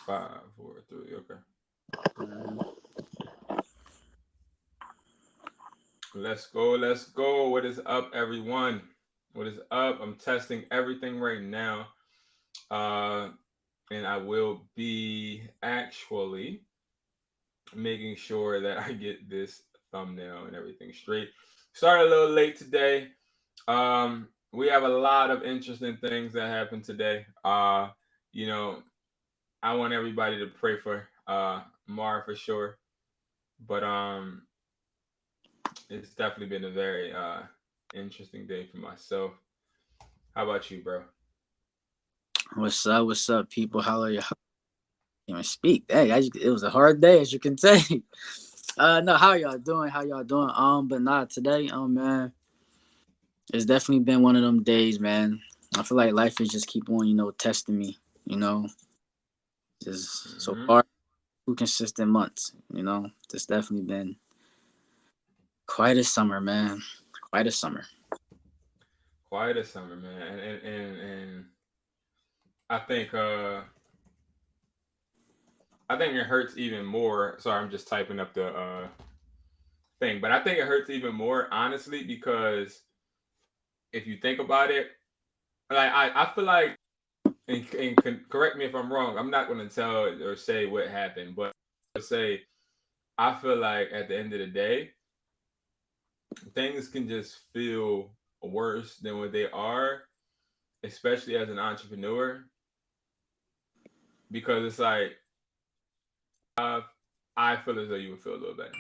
5, 4, 3. Okay. Let's go. Let's go. What is up, everyone? What is up? I'm testing everything right now. Uh, and I will be actually making sure that I get this thumbnail and everything straight. Started a little late today. We have a lot of interesting things that happened today. You know, I want everybody to pray for Mar for sure. But it's definitely been a very interesting day for myself. How about you, bro? What's up? What's up, people? How are you? Even speak. Hey, it was a hard day, as you can say. No, how y'all doing? How y'all doing? But not today. Man, it's definitely been one of them days, man. I feel like life is just keep on, testing me. You know, just so Hmm. far, 2 consistent months. It's definitely been quite a summer, man. Quite a summer. Quite a summer, man, and I think I think it hurts even more. Sorry, I'm just typing up the thing, but I think it hurts even more, honestly, because if you think about it, like I feel like, and correct me if I'm wrong. I'm not going to tell or say what happened, but I say I feel like at the end of the day, things can just feel worse than what they are, especially as an entrepreneur, because it's like uh, I feel as though you would feel a little better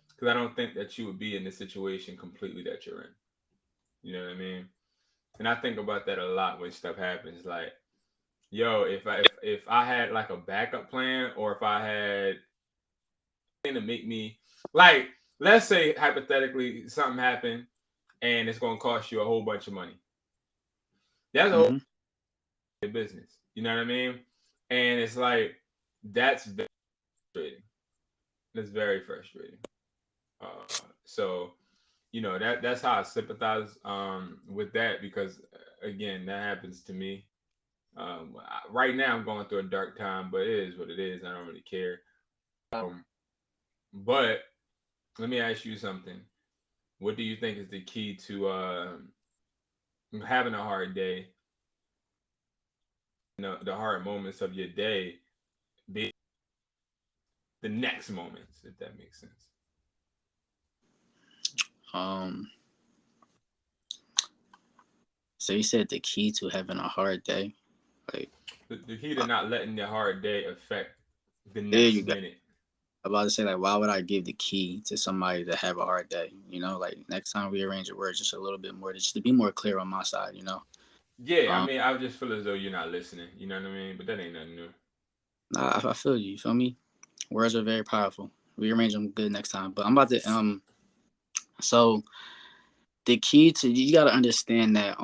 because I don't think that you would be in the situation completely that you're in. You know what I mean? And I think about that a lot when stuff happens. Like, yo, if I had like a backup plan, or if I had to make me like, let's say hypothetically something happened and it's gonna cost you a whole bunch of money. That's a whole Hmm. business. You know what I mean? And it's like that's very frustrating. That's very frustrating. So that's how I sympathize with that, because again, that happens to me. Right now I'm going through a dark time, but it is what it is. I don't really care. Um, but let me ask you something. What do you think is the key to having a hard day? The hard moments of your day be the next moments, if that makes sense. Um. So you said the key to having a hard day, like, The key to not letting your hard day affect the there next you go. minute. About to say, like, why would I give the key to somebody that have a hard day? Like, next time we arrange your words just a little bit more, just to be more clear on my side. Yeah, I Um, mean, I just feel as though you're not listening. You know what I mean? But that ain't nothing new. I feel you. You feel me? Words are very powerful. We arrange them good next time. But I'm about to So the key to you got to understand that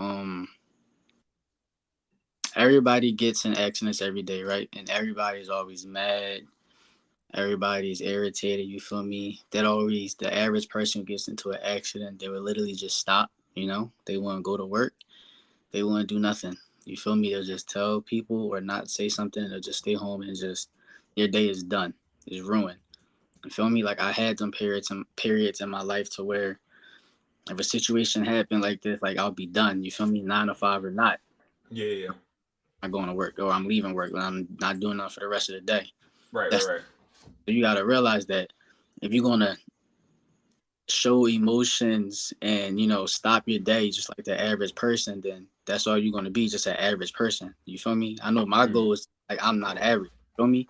everybody gets in accidents every day, right? And everybody's always mad. Everybody's irritated. You feel me? That always the average person who gets into an accident, they will literally just stop. They want to go to work. They wouldn't do nothing. You feel me? They'll just tell people or not say something. They'll just stay home and just your day is done. It's ruined. You feel me? Like I had some periods in my life to where if a situation happened like this, like I'll be done. You feel me? 9 to 5 or not. Yeah, yeah. I'm going to work or I'm leaving work and I'm not doing nothing for the rest of the day. Right, right, That's right. so you gotta realize that if you're gonna show emotions and stop your day just like the average person, then that's all you're gonna be, just an average person. You feel me? I know my Mm. goal is like I'm not average. You feel me?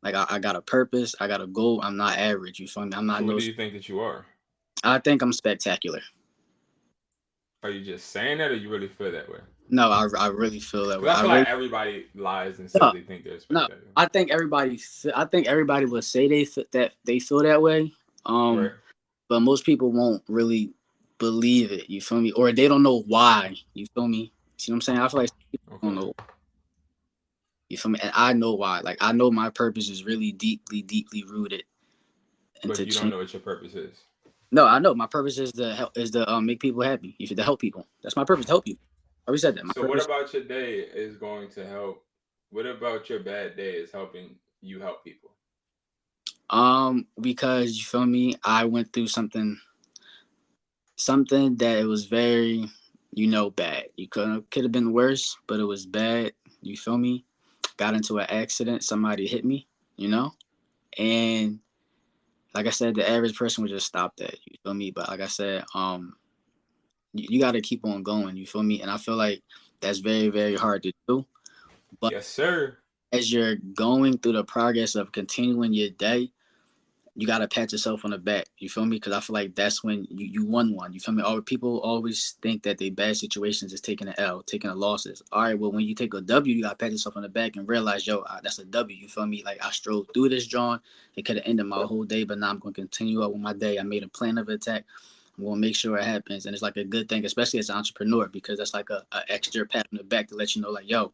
Like I got a purpose, I got a goal. I'm not average. You feel me? I'm not So, what no. do you think that you are? I think I'm spectacular. Are you just saying that, or you really feel that way? No, I really feel that way. Because I I feel like really everybody lies and says no they think they're no. spectacular. I think everybody will say that they feel that way. Right. But most people won't really believe it. You feel me? Or they don't know why. You feel me? See what I'm saying? I feel like people don't Okay. know. You feel me? And I know why. Like I know my purpose is really deeply, deeply rooted But into you don't change. know what your purpose is. No, I know my purpose is to help, is to make people happy. To help people. That's my purpose. To help you. I already said that. My So, what purpose. about your day is going to help? What about your bad day is helping you help people? Because you feel me, I went through something that it was very, bad. You could have been worse, but it was bad. You feel me? Got into an accident. Somebody hit me. And like I said, the average person would just stop that. You feel me? But like I said, you got to keep on going. You feel me? And I feel like that's very, very hard to do. But Yes, sir. as you're going through the progress of continuing your day, you got to pat yourself on the back. You feel me? Because I feel like that's when you won one. You feel me? People always think that they bad situations is taking an L, taking a losses. All right, well, when you take a W, you got to pat yourself on the back and realize, yo, that's a W. You feel me? Like, I strove through this, John. It could have ended my whole day, but now I'm going to continue out with my day. I made a plan of attack. I'm going to make sure it happens. And it's like a good thing, especially as an entrepreneur, because that's like a extra pat on the back to let you know, like, yo,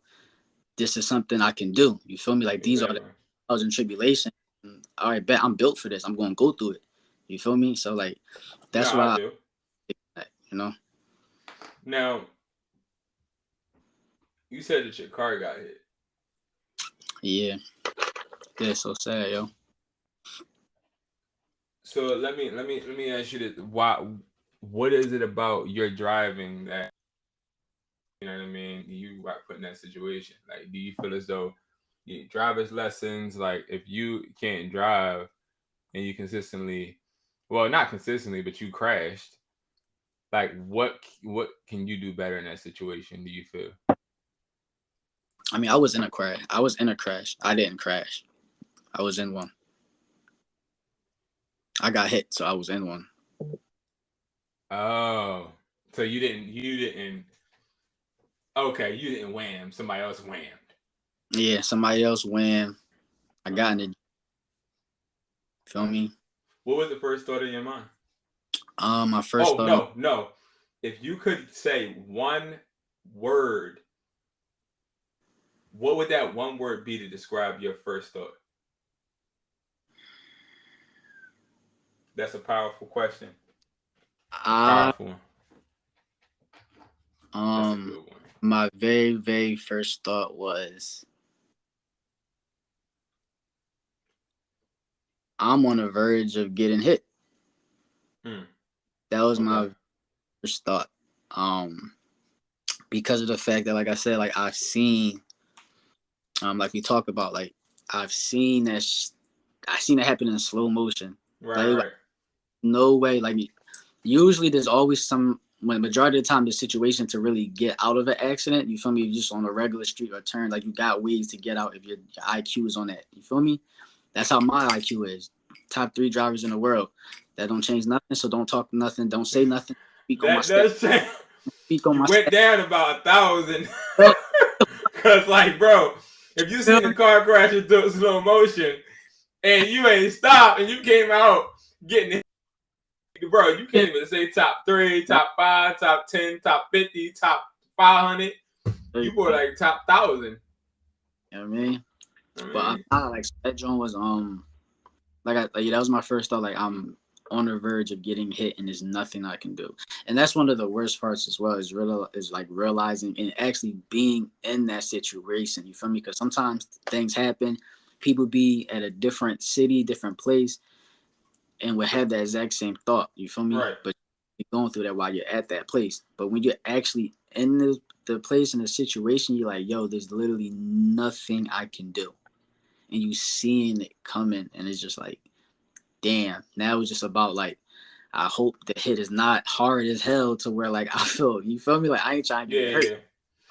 this is something I can do. You feel me? Like, these are the Exactly. trials and tribulations. All right, bet I'm built for this. I'm going to go through it. You feel me? So like, No, that's I why, do. Now, you said that your car got hit. Yeah, that's so sad, yo. So let me ask you this: Why? What is it about your driving that you know what I mean? You got put in that situation. Like, do you feel as though your driver's lessons, like if you can't drive and you consistently, well, not consistently, but you crashed, like what can you do better in that situation? Do you feel? I mean, I was in a crash. I didn't crash. I was in one. I got hit, so I was in one. Oh, so you didn't. Okay, you didn't wham. Somebody else whammed. Yeah, somebody else when I got in Uh, it. Feel me? what was the first thought in your mind? My first Oh thought, no, no. If you could say one word, what would that one word be to describe your first thought? That's a powerful question. A I powerful one. That's a um, good one. my very, very first thought was, I'm on the verge of getting hit. Hmm. That was Okay. my first thought. Um, because of the fact that, like I said, like I've seen, like we talked about, like I've seen that, I seen it happen in slow motion. Right, Like right. no way. Like usually, there's always some. When majority of the time, the situation to really get out of an accident, you feel me? You're just on a regular street or turn, like you got ways to get out if your IQ is on that. You feel me? That's how my IQ is. Top 3 drivers in the world. That don't change nothing. So don't talk nothing. Don't say nothing. Speak on my That step. does change. Speak on You my went step. down about 1,000. Cause like, bro, if you Feel seen a me? car crash into slow motion and you ain't stopped and you came out getting it, bro, you can't even say top 3, top 5, top 10, top 50, top 500. You were like top 1,000. You know what I mean? I But mean, I like that joint was that was my first thought. Like I'm on the verge of getting hit, and there's nothing I can do. And that's one of the worst parts as well. Is like realizing and actually being in that situation. You feel me? Because sometimes things happen. People be at a different city, different place, and would have that exact same thought. You feel me? right. But you're going through that while you're at that place. But when you're actually in the place in the situation, you're like, yo, there's literally nothing I can do. And you seeing it coming, and it's just like, damn. Now it's just about like, I hope the hit is not hard as hell to where like I feel, you feel me? Like I ain't trying to Yeah, get hurt. yeah,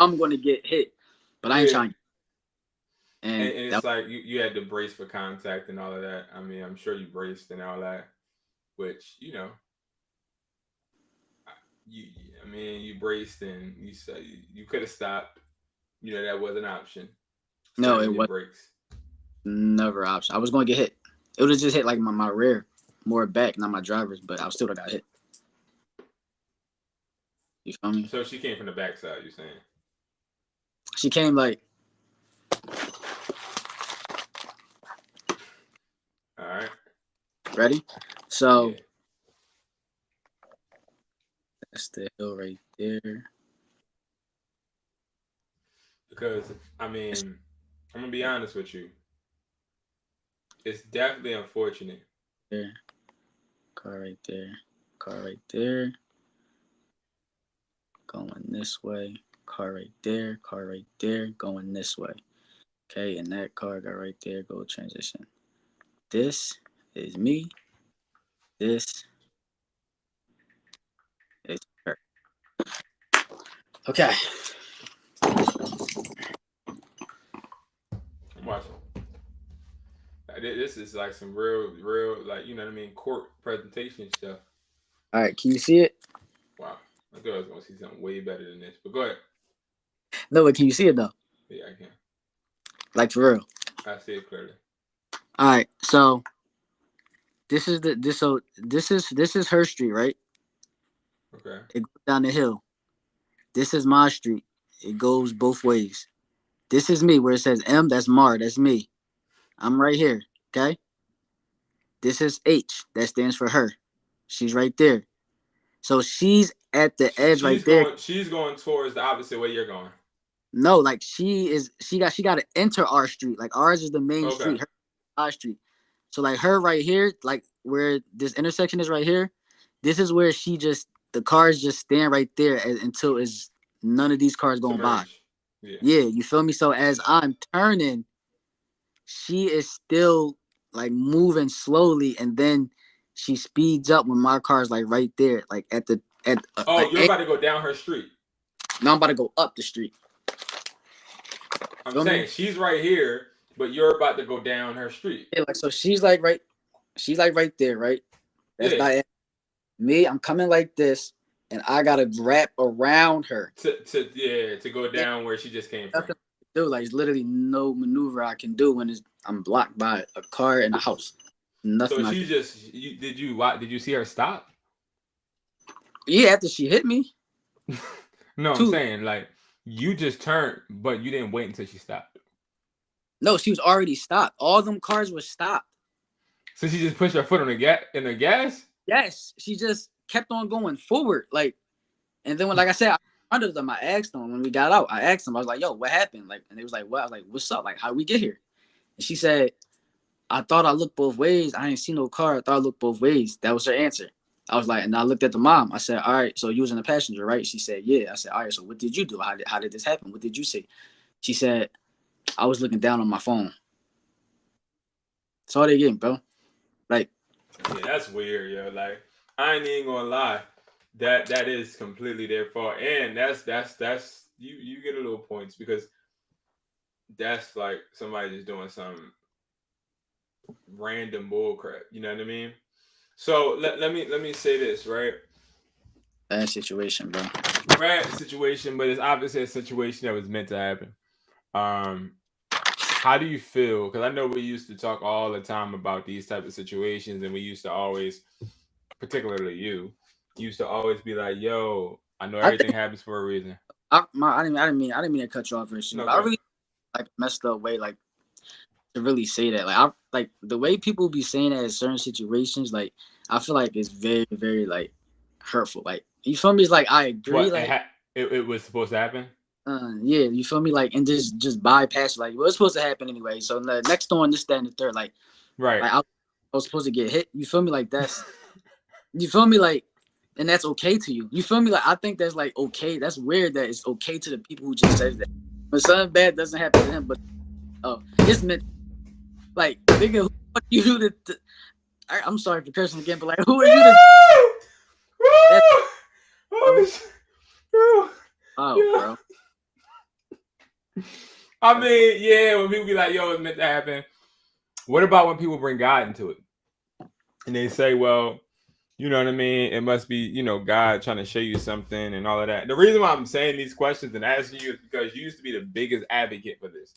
I'm gonna get hit, but I ain't yeah. trying. And, And and that it's like you had to brace for contact and all of that. I mean, I'm sure you braced and all that, which you I mean, you braced and you said you could have stopped. That was an option. no, Slammed it your was brakes. never an option. I was gonna get hit. It would have just hit like my rear, more back, not my driver's, but I still got hit. You feel me? So she came from the backside. You're saying? She came like, All right. ready? So Yeah. that's the hill right there. Because I mean, I'm gonna be honest with you. It's definitely unfortunate. There, car right there, car right there, going this way, car right there, going this way. Okay, and that car got right there, go transition. This is me. This is her. Okay. I'm watching. This is like some real, like, you know what I mean, court presentation stuff. All right, can you see it? Wow. I thought I was gonna see something way better than this. But go ahead. No, but can you see it though? Yeah, I can. Like for real. I see it clearly. All right, so this is her street, right? Okay. It goes down the hill. This is my street. It goes both ways. This is me, where it says M, that's Mar, that's me. I'm right here, okay? This is H, that stands for her. She's right there. So she's at the edge right there. She's going towards the opposite way you're going. No, like she got to enter our street. Like ours is the main Okay. street, our street. So like her right here, like where this intersection is right here, this is where the cars just stand right there until it's none of these cars going by. Yeah, you feel me? So as I'm turning, she is still like moving slowly, and then she speeds up when my car's like right there, like at. You're about to go down her street. No, I'm about to go up the street. I'm saying she's right here, but you're about to go down her street. Yeah, like so she's like right there, right? That's not me. I'm coming like this, and I gotta wrap around her to go down where she just came from. Dude, like, there's literally no maneuver I can do when I'm blocked by a car and a house. Nothing. So did you see her stop? Yeah, after she hit me. No, I'm saying like you just turned, but you didn't wait until she stopped. No, she was already stopped. All them cars were stopped. So she just pushed her foot on the gas? Yes, she just kept on going forward, like, and then when, like I said, under them, I asked them when we got out. I asked them, I was like, "Yo, what happened?" Like, and they was like, "What?" I was like, "What's up? Like, how we get here?" And she said, "I thought I looked both ways. I didn't see no car. I thought I looked both ways." That was her answer. I was like, and I looked at the mom. I said, "All right, so you was in the passenger, right?" She said, "Yeah." I said, "All right, so what did you do? How did this happen? What did you see?" She said, "I was looking down on my phone." That's all they getting, bro. Like, yeah, that's weird, yo. Like, I ain't even gonna lie. That is completely their fault, and that's you get a little points because that's like somebody just doing some random bull crap. You know what I mean? So let me say this, right? bad situation, bro. Bad situation, but it's obviously a situation that was meant to happen. How do you feel? Because I know we used to talk all the time about these type of situations, and we used to always, particularly you, used to always be like, "Yo, I know everything happens for a reason." I didn't mean to cut you off, no, I really like messed up way, like, to really say that. Like, I like the way people be saying that in certain situations. Like, I feel like it's very, very like hurtful. Like, you feel me? It's like I agree. What, it was supposed to happen. Yeah, you feel me? Like, and just bypass. Like, well, it's supposed to happen anyway. So the next on this, that, and the third. Like, right. Like, I was supposed to get hit. You feel me? Like, that's. You feel me? Like, and that's okay to you. You feel me? Like, I think that's like okay. That's weird that it's okay to the people who just says that. But something bad doesn't happen to him, but it's meant. Like, nigga, who are you to? I'm sorry for cursing again, but like, who are you to? Bro. I mean, yeah, when people be like, "Yo, it's meant to happen." What about when people bring God into it, and they say, "Well, you know what I mean? It must be, you know, God trying to show you something and all of that." The reason why I'm saying these questions and asking you is because you used to be the biggest advocate for this.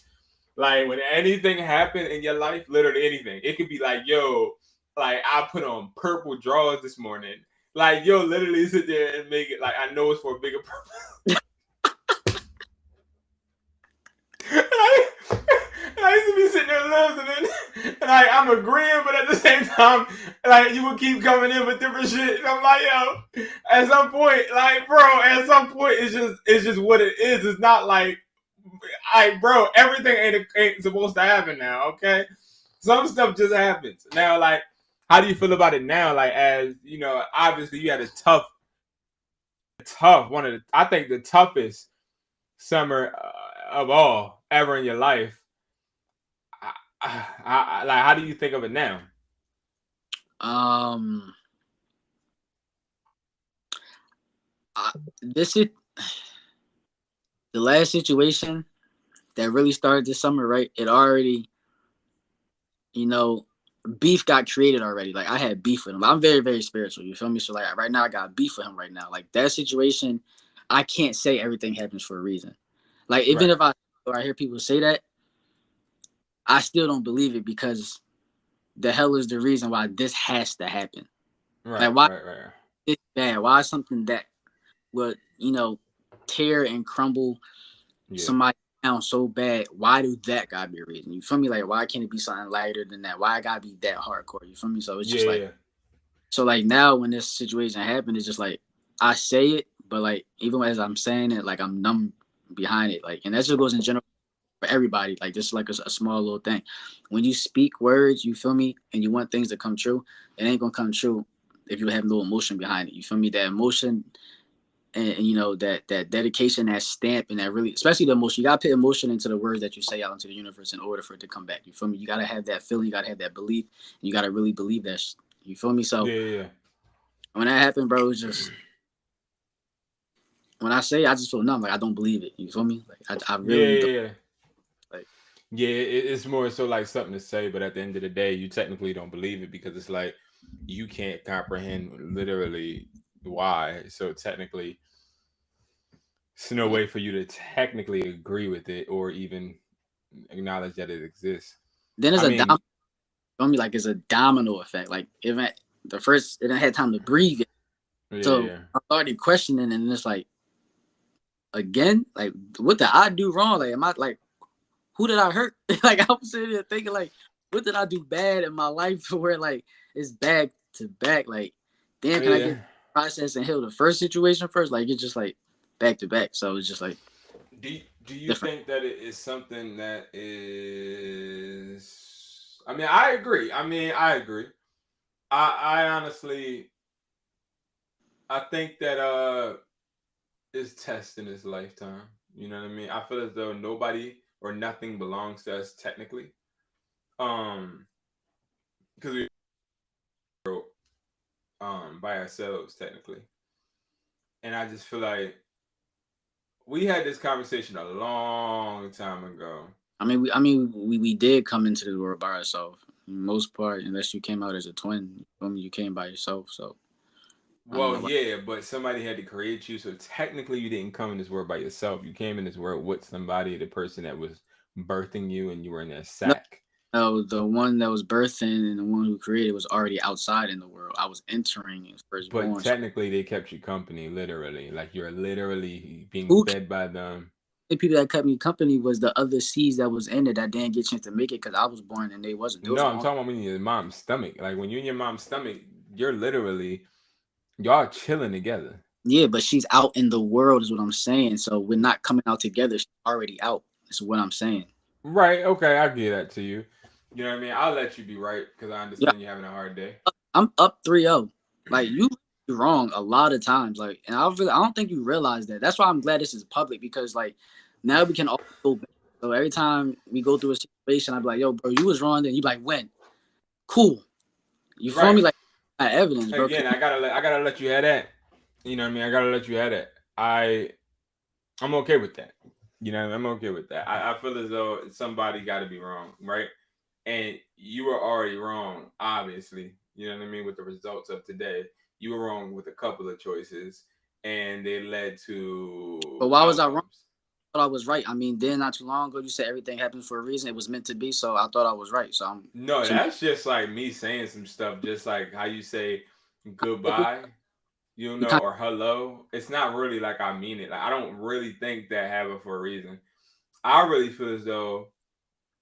Like, when anything happened in your life, literally anything, it could be like, "Yo, like I put on purple drawers this morning." Like, yo, literally sit there and make it like I know it's for a bigger purpose. I used to be sitting there listening, and I'm agreeing, but at the same time, like, you would keep coming in with different shit. And I'm like, yo, at some point, like, bro, at some point, it's just what it is. It's not like bro, everything ain't supposed to happen now. Okay, some stuff just happens now. Like, how do you feel about it now? Like, as you know, obviously you had a tough one of the, I think the toughest summer of all ever in your life. Like, how do you think of it now? This is the last situation that really started this summer, right? It already, you know, beef got created already. Like, I had beef with him. I'm very, very spiritual. You feel me? So, like, right now, I got beef with him right now. Like, that situation, I can't say everything happens for a reason. Like, even if I hear people say that, I still don't believe it, because the hell is the reason why this has to happen? Like, why it's bad? Why something that would, tear and crumble somebody down so bad? Why do that gotta be a reason? You feel me? Like, why can't it be something lighter than that? Why it gotta be that hardcore? You feel me? So it's just like, so like now when this situation happened, it's just like I say it, but like even as I'm saying it, like I'm numb behind it. Like, and that just goes in general for everybody. Like, just like a small little thing. When you speak words, you feel me, and you want things to come true, it ain't gonna come true if you have no emotion behind it. You feel me? That emotion and that dedication, that stamp, and that really, especially the emotion. You gotta put emotion into the words that you say out into the universe in order for it to come back. You feel me? You gotta have that feeling. You gotta have that belief. And you gotta really believe that. You feel me? So when that happened, bro, it was just, when I say it, I just feel numb. Like, I don't believe it. You feel me? Like, I really don't. Like, it's more so like something to say, but at the end of the day, you technically don't believe it, because it's like you can't comprehend literally why. So technically, it's no way for you to technically agree with it or even acknowledge that it exists. then it's domino. Feel me? Like, it's a domino effect. Like, even the first, it didn't have time to breathe. So I started questioning, and it's like, again, like, what did I do wrong? Like, am I like, who did I hurt? Like, I was sitting there thinking, like, what did I do bad in my life to where, like, it's back to back? Like, damn, can I get process and heal the first situation first? Like, it's just like back to back. So it's just like, do you think that it is something that is? I mean, I agree. I honestly, I think that is test in his lifetime. You know what I mean? I feel as though nobody or nothing belongs to us technically. Because we wrote by ourselves technically. And I just feel like we had this conversation a long time ago. I mean, we did come into the world by ourselves. Most part, unless you came out as a twin, you came by yourself. So, well, yeah, but somebody had to create you. So technically, you didn't come in this world by yourself. You came in this world with somebody, the person that was birthing you, and you were in their sack. No, the one that was birthing and the one who created was already outside in the world. I was entering as first born. But technically, they kept you company, literally. Like, you're literally being fed by them. The people that kept me company was the other seeds that was in it that didn't get a chance to make it because I was born and they wasn't. No, I'm talking about when you're in your mom's stomach. Like, when you're in your mom's stomach, you're literally, y'all chilling together. Yeah, but she's out in the world is what I'm saying. So we're not coming out together. She's already out. Is what I'm saying. Right. Okay, I get that to you. You know what I mean? I'll let you be right because I understand you're having a hard day. I'm up 3-0. Like, you're wrong a lot of times. Like, and I don't think you realize that. That's why I'm glad this is public, because like now we can all go back. So every time we go through a situation, I'd be like, yo, bro, you was wrong. Then you be like, when? Cool. You feel me? Like, evidence, bro. Again, I gotta let you have that. You know what I mean? I gotta let you have that. I'm okay with that. You know, I'm okay with that. I feel as though somebody got to be wrong, right? And you were already wrong, obviously. You know what I mean? With the results of today, you were wrong with a couple of choices, and they led to. But why was I wrong? I thought I was right. I mean, then not too long ago, you said everything happens for a reason. It was meant to be. So I thought I was right. So that's just like me saying some stuff, just like how you say goodbye, or hello. It's not really like I mean it. Like, I don't really think that happened for a reason. I really feel as though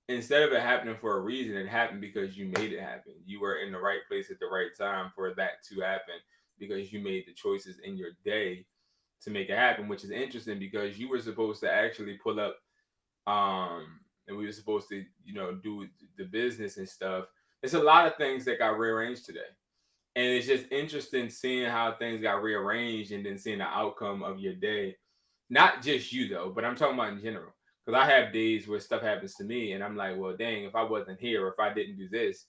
instead of it happening for a reason, it happened because you made it happen. You were in the right place at the right time for that to happen because you made the choices in your day to make it happen, which is interesting because you were supposed to actually pull up and we were supposed to, do the business and stuff. It's a lot of things that got rearranged today. And it's just interesting seeing how things got rearranged and then seeing the outcome of your day. Not just you though, but I'm talking about in general. Because I have days where stuff happens to me and I'm like, well, dang, if I wasn't here or if I didn't do this,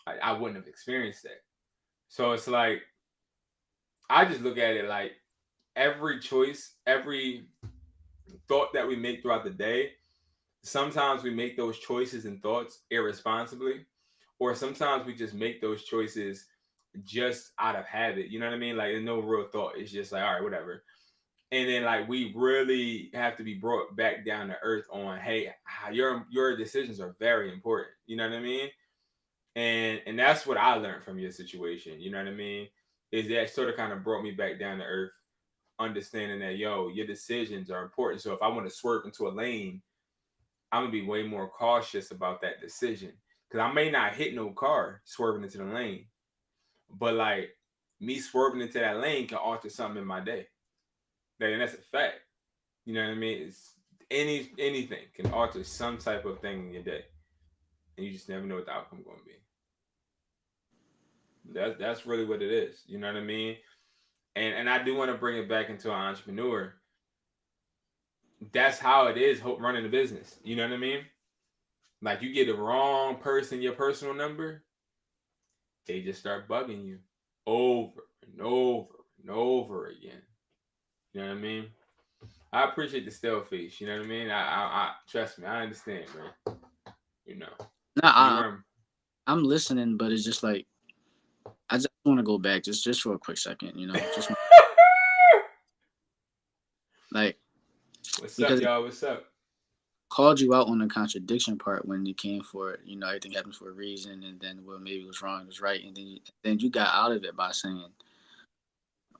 I wouldn't have experienced that. So it's like, I just look at it like every choice, every thought that we make throughout the day, sometimes we make those choices and thoughts irresponsibly, or sometimes we just make those choices just out of habit. You know what I mean? Like there's no real thought. It's just like, all right, whatever. And then like we really have to be brought back down to earth on, hey, your decisions are very important. You know what I mean? And that's what I learned from your situation. You know what I mean? Is that sort of kind of brought me back down to earth, understanding that your decisions are important. So if I want to swerve into a lane, I'm gonna be way more cautious about that decision because I may not hit no car swerving into the lane, but like me swerving into that lane can alter something in my day. And that's a fact. You know what I mean? It's anything can alter some type of thing in your day, and you just never know what the outcome going to be. That's really what it is. You know what I mean? And I do want to bring it back into an entrepreneur. That's how it is running a business. You know what I mean? Like you get the wrong person your personal number, they just start bugging you over and over and over again. You know what I mean? I appreciate the stale face. You know what I mean? I trust me. I understand, man. You know, Nah, you run. I'm listening, but it's just like I just want to go back just for a quick second, just like What's up, because it y'all? What's up? called you out on the contradiction part when you came for it. Everything happens for a reason, and then well, maybe it was wrong, it was right, and then you got out of it by saying,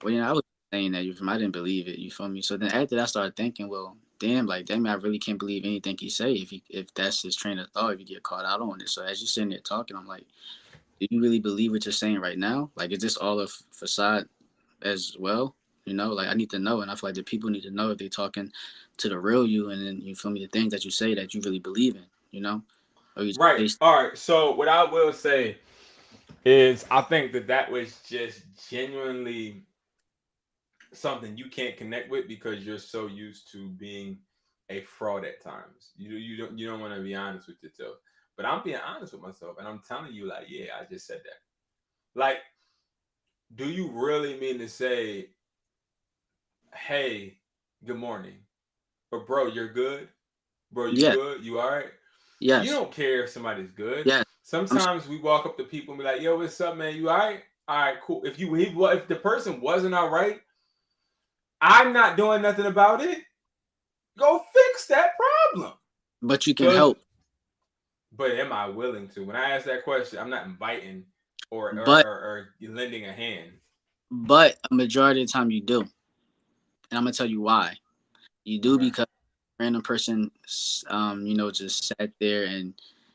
well, I was saying that I didn't believe it. You feel me? So then after that, I started thinking, well, damn, I really can't believe anything he say if that's his train of thought. If you get caught out on it, so as you're sitting there talking, I'm like, do you really believe what you're saying right now? Like, is this all a facade as well? Like I need to know, and I feel like the people need to know if they're talking to the real you, and then you feel me, the things that you say that you really believe in, or you Right. based. All right. So what I will say is, I think that was just genuinely something you can't connect with because you're so used to being a fraud at times. You don't want to be honest with yourself. But I'm being honest with myself, and I'm telling you, like, yeah, I just said that. Like, do you really mean to say, hey, good morning, but bro, you're good, bro, you Yeah, good, you all right? You yes, don't care if somebody's good. yes. I'm Sometimes we walk up to people and be like, yo, what's up, man? You all right? All right, cool. If the person wasn't all right, I'm not doing nothing about it. Go fix that problem. but you can Cause, help. but am I willing to? When I ask that question, I'm not inviting But or lending a hand. but a majority of the time you do, and I'm gonna tell you why. You do Okay. because a random person, just sat there and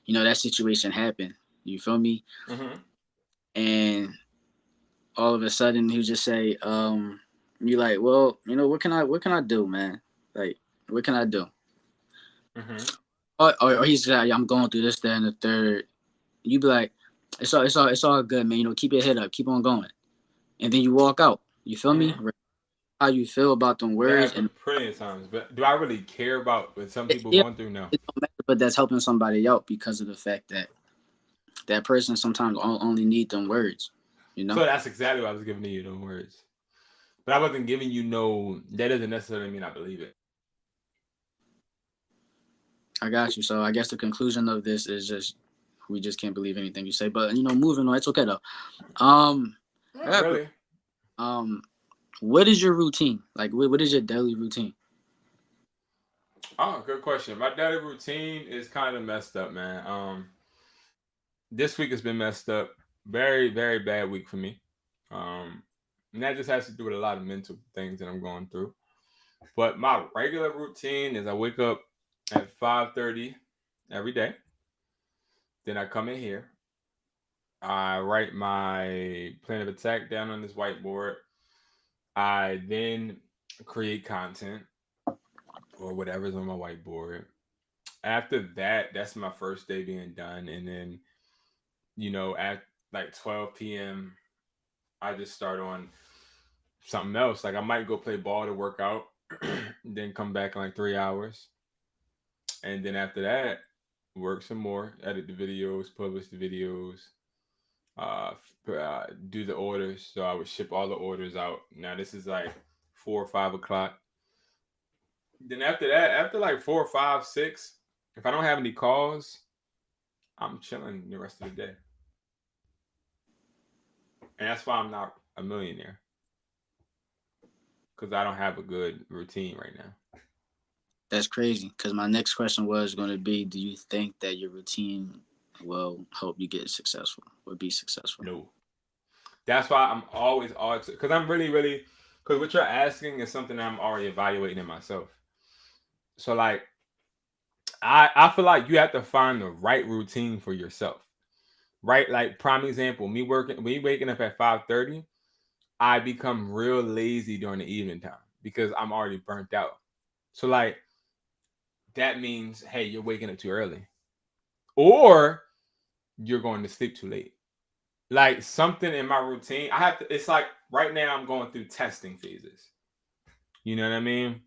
that situation happened. You feel me? Mm-hmm. And all of a sudden he would just say, you like, well, what can I do, man? Like, what can I do? Mm-hmm. Or he's like, I'm going through this, that, and the third. You be like, it's all good, man. Keep your head up, keep on going, and then you walk out. You feel me? Mm-hmm. How you feel about them That words, and happened plenty of times. But do I really care about what some people yeah, going through? No. it don't matter, but that's helping somebody out because of the fact that that person sometimes only need them words. You So know, that's exactly what I was giving to you, those words. But I wasn't giving you no. That doesn't necessarily mean I believe it. I got you. So I guess the conclusion of this is just we just can't believe anything you say. But moving on, it's okay though. I Not got really. um, what is your routine? Like, what is your daily routine? Oh, good question. My daily routine is kind of messed up, man. This week has been messed up. Very, very bad week for me. Um, and that just has to do with a lot of mental things that I'm going through. But my regular routine is I wake up at 5:30 every day. Then I come in here. I write my plan of attack down on this whiteboard. I then create content or whatever's on my whiteboard. After that, that's my first day being done, and then at like 12 p.m. I just start on something else. Like I might go play ball to work out, then come back in like 3 hours, and then after that, work some more, edit the videos, publish the videos, do the orders. So I would ship all the orders out. Now this is like 4 or 5 o'clock. Then after that, after like 4 or 5, 6, if I don't have any calls, I'm chilling the rest of the day. And that's why I'm not a millionaire, because I don't have a good routine right now. That's crazy. Because my next question was going to be, do you think that your routine will help you get successful or be successful? No. That's why I'm always, because I'm really, because what you're asking is something I'm already evaluating in myself. So like, I feel like you have to find the right routine for yourself, right? Like prime example, me waking up at 5:30, I become real lazy during the evening time because I'm already burnt out. So like, that means, hey, you're waking up too early, or you're going to sleep too late. Like something in my routine, I have to. It's like right now I'm going through testing phases. You know what I mean?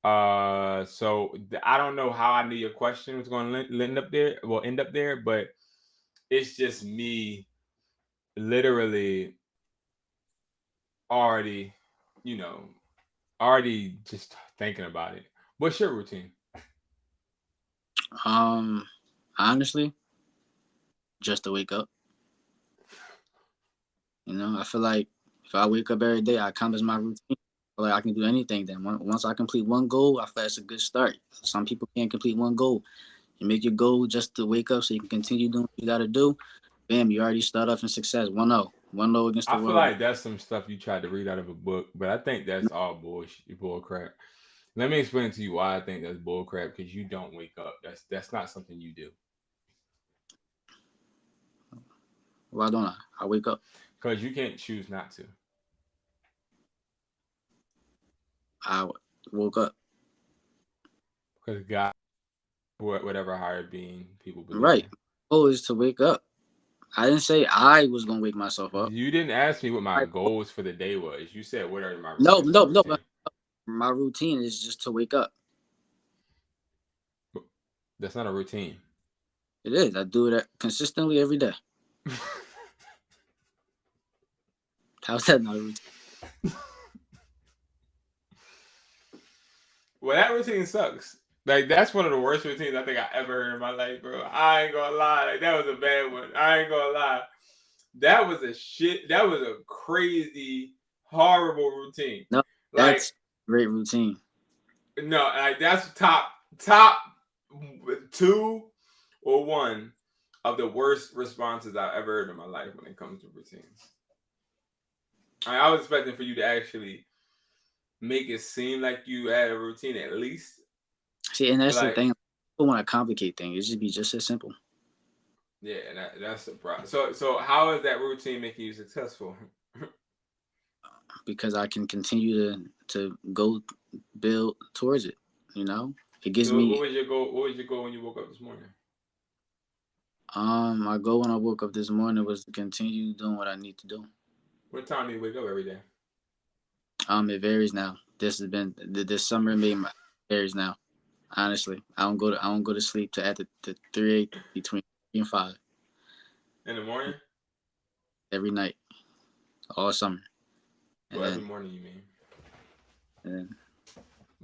So I don't know how I knew your question was going to end up there. Well, end up there, but it's just me, literally, already, you know, already just thinking about it. What's your routine? Honestly, just to wake up. I feel like if I wake up every day, I accomplish my routine. I feel like I can do anything. Then once I complete one goal, I feel that's a good start. Some people can't complete one goal. You make your goal just to wake up so you can continue doing what you got to do. Bam, you already start off in success. 1-0. 1-0 against the I feel world. like that's some stuff you tried to read out of a book, but I think that's all bullshit, bull crap. Let me explain to you why I think that's bull crap. Because you don't wake up. That's not something you do. Why don't I? I wake up. Because you can't choose not to. I woke up. Because God, whatever higher being people believe Right. in. Goal is to wake up. I didn't say I was gonna wake myself up. You didn't ask me what my goals for the day was. You said, "What are my No, what's my no, no. routine?" My routine is just to wake up. That's not a routine. It is. I do it consistently every day. How's that not a routine? Well, that routine sucks. Like that's one of the worst routines I think I ever heard in my life, bro. I ain't gonna lie. Like that was a bad one. I ain't gonna lie. That was a shit. That was a crazy, horrible routine. No, Like that's great routine. no, like that's top 2 or 1 of the worst responses I've ever heard in my life when it comes to routines. I was expecting for you to actually make it seem like you had a routine at least. See, and that's the Like, thing. People want to complicate things. It should be just as simple. yeah, that's the problem. So how is that routine making you successful? Because I can continue to go build towards it. It gives So what me. was your goal? What was your goal when you woke up this morning? My goal when I woke up this morning was to continue doing what I need to do. What time do you wake up every day? It varies now. This summer made my varies now. Honestly, I don't go to sleep to at the 3 between 3 and 5 In the morning? every night, all summer. And Well, every then morning you mean? and then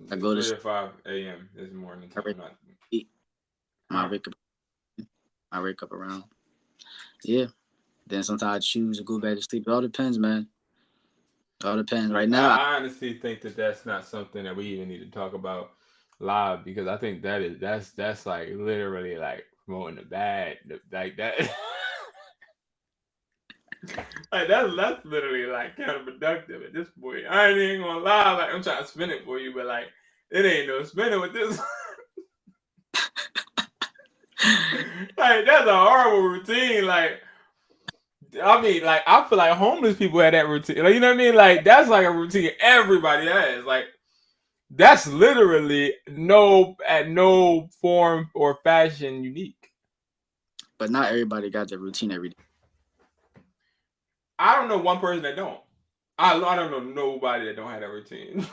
I It's go to 3 or 5 a.m. this morning time. Not. sleep. I wake up. I wake up around. Yeah. Then sometimes I choose to go back to sleep. It all depends, man. It all depends. Right now, I honestly think that that's not something that we even need to talk about live, because I think that's like literally like promoting the bad, like that. Like that's literally like counterproductive at this point. I ain't even gonna lie, like I'm trying to spin it for you, but like it ain't no spinning with this. Like that's a horrible routine. Like I mean, like I feel like homeless people have that routine. Like you know what I mean? Like that's like a routine everybody has. Like That's literally no form or fashion unique. But not everybody got their routine every day. I don't know one person that don't. I don't know nobody that don't have that routine.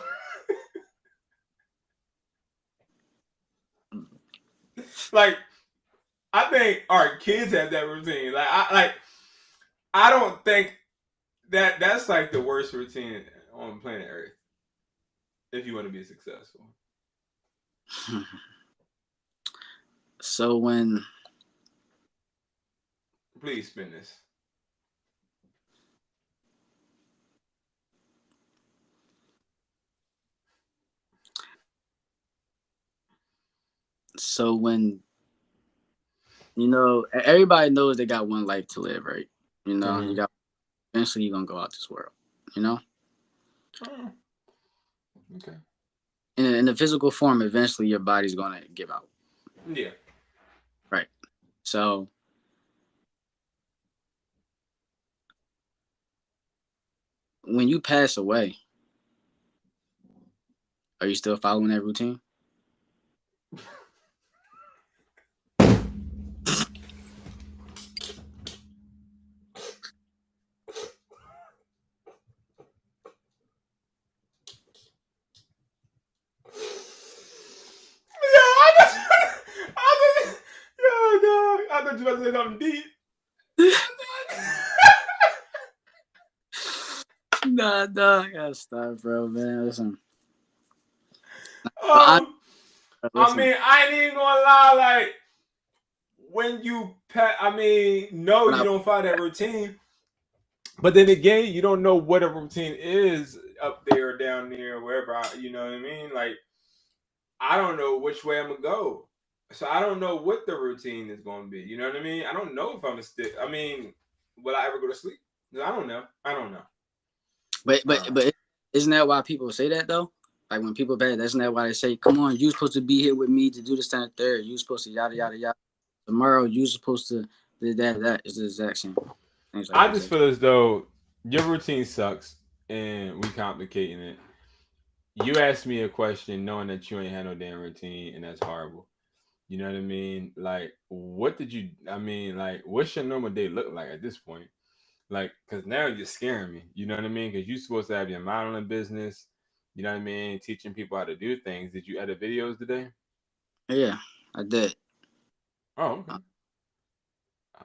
Like I think our kids have that routine. I don't think that's like the worst routine on planet Earth if you want to be successful. So when Please spin this. so when everybody knows they got one life to live, right? You got eventually you're gonna go out this world. Oh, okay. In the physical form, eventually your body's gonna give out. Yeah. Right. So when you pass away, are you still following that routine? I thought you were about to say something deep. Nah, I gotta stop, bro, man. Listen. I mean, I ain't even gonna lie. Like, when you no, you don't follow that routine. But then again, you don't know what a routine is up there, or down there, or wherever. You know what I mean? Like, I don't know which way I'm gonna go. So I don't know what the routine is going to be. You know what I mean? I don't know if I'm gonna stick. I mean, will I ever go to sleep? I don't know. But isn't that why people say that though? Like when people bad, isn't that why they say, "Come on, you're supposed to be here with me to do this, and third. You're supposed to yada yada yada. Tomorrow, you're supposed to do that. That is the exact same." Things like I that. just feel as though your routine sucks and we complicating it. You asked me a question knowing that you ain't had no damn routine, and that's horrible. You know what I mean? Like, what did you? I mean, like, what's your normal day look like at this point? Like, because now you're scaring me. You know what I mean? Because you're supposed to have your mind on the business. You know what I mean? Teaching people how to do things. Did you edit videos today? Yeah, I did. Oh, okay.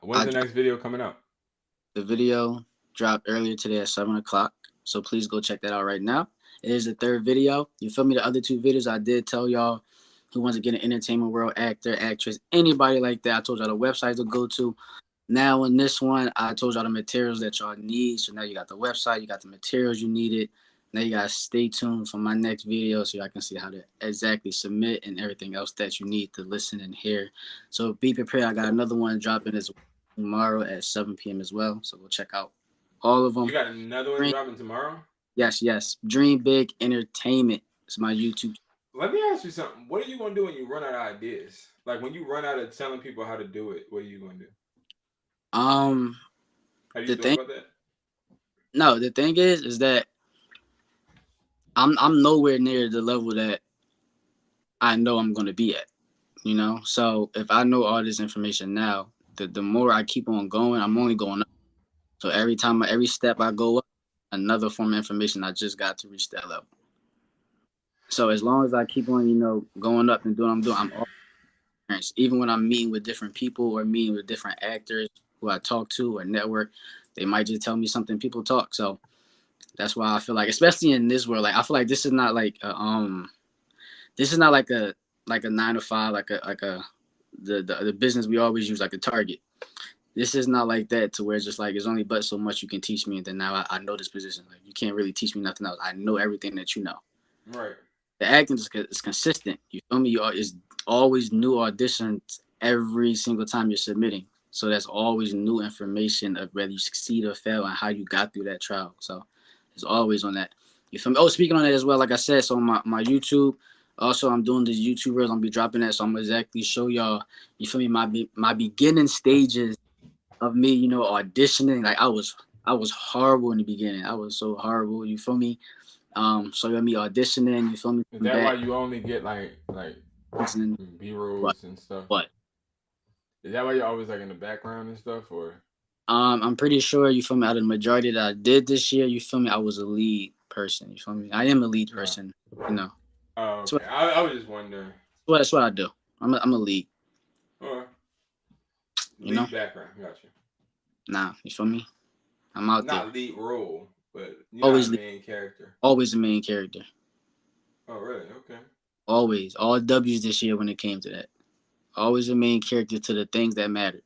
When's the next video coming out? The video dropped earlier today at 7 o'clock. So please go check that out right now. It is the third video. You feel me? The other two videos I did tell y'all who wants to get an entertainment world actor, actress, anybody like that. I told y'all the website to go to. Now in this one, I told y'all the materials that y'all need. So now you got the website, you got the materials you needed. Now you gotta stay tuned for my next video so y'all can see how to exactly submit and everything else that you need to listen and hear. So be prepared. I got another one dropping as tomorrow at 7 p.m. as well. So we'll check out all of them. You got another one dropping tomorrow? Yes. Dream Big Entertainment. It's my YouTube. Let me ask you something. What are you gonna do when you run out of ideas? Like when you run out of telling people how to do it, what are you gonna do? Have you thought about that? No, the thing is that I'm nowhere near the level that I know I'm gonna be at. So if I know all this information now, the more I keep on going, I'm only going up. So every step I go up, another form of information I just got to reach that level. So as long as I keep on, going up and doing what I'm doing, I'm all even when I'm meeting with different people or meeting with different actors who I talk to or network, they might just tell me something people talk. So that's why I feel like, especially in this world, like I feel like this is not like this is not like a 9 to 5, like the business we always use, like a Target. This is not like that to where it's just like it's only but so much you can teach me, and then now I know this position. Like you can't really teach me nothing else. I know everything that you know. Right. The acting is consistent. You feel me? It's always new auditions every single time you're submitting. So that's always new information of whether you succeed or fail and how you got through that trial. So it's always on that. You feel me? Oh, speaking on that as well, like I said, so my YouTube, also I'm doing this YouTube reels. I'm be dropping that, so I'm gonna exactly show y'all. You feel me? My beginning stages of me, auditioning. Like I was horrible in the beginning. I was so horrible. You feel me? So you'll be auditioning, you feel me? Is Come that why back, you only get like and B what? rolls and stuff? What? Is that why you're always like in the background and stuff, or? I'm pretty sure you feel me. Out of the majority that I did this year, you feel me. I was a lead person. You feel me. I am a lead No. person. You know. Oh, That's okay. what, I was just wondering. that's what I do. I'm a lead. Or You know. lead background, gotcha. Nah, you feel me. I'm out there. Not lead role, but you're not Always a lead. main character. Always the main character. Oh, really? Okay. Always. All W's this year when it came to that. Always the main character to the things that matter.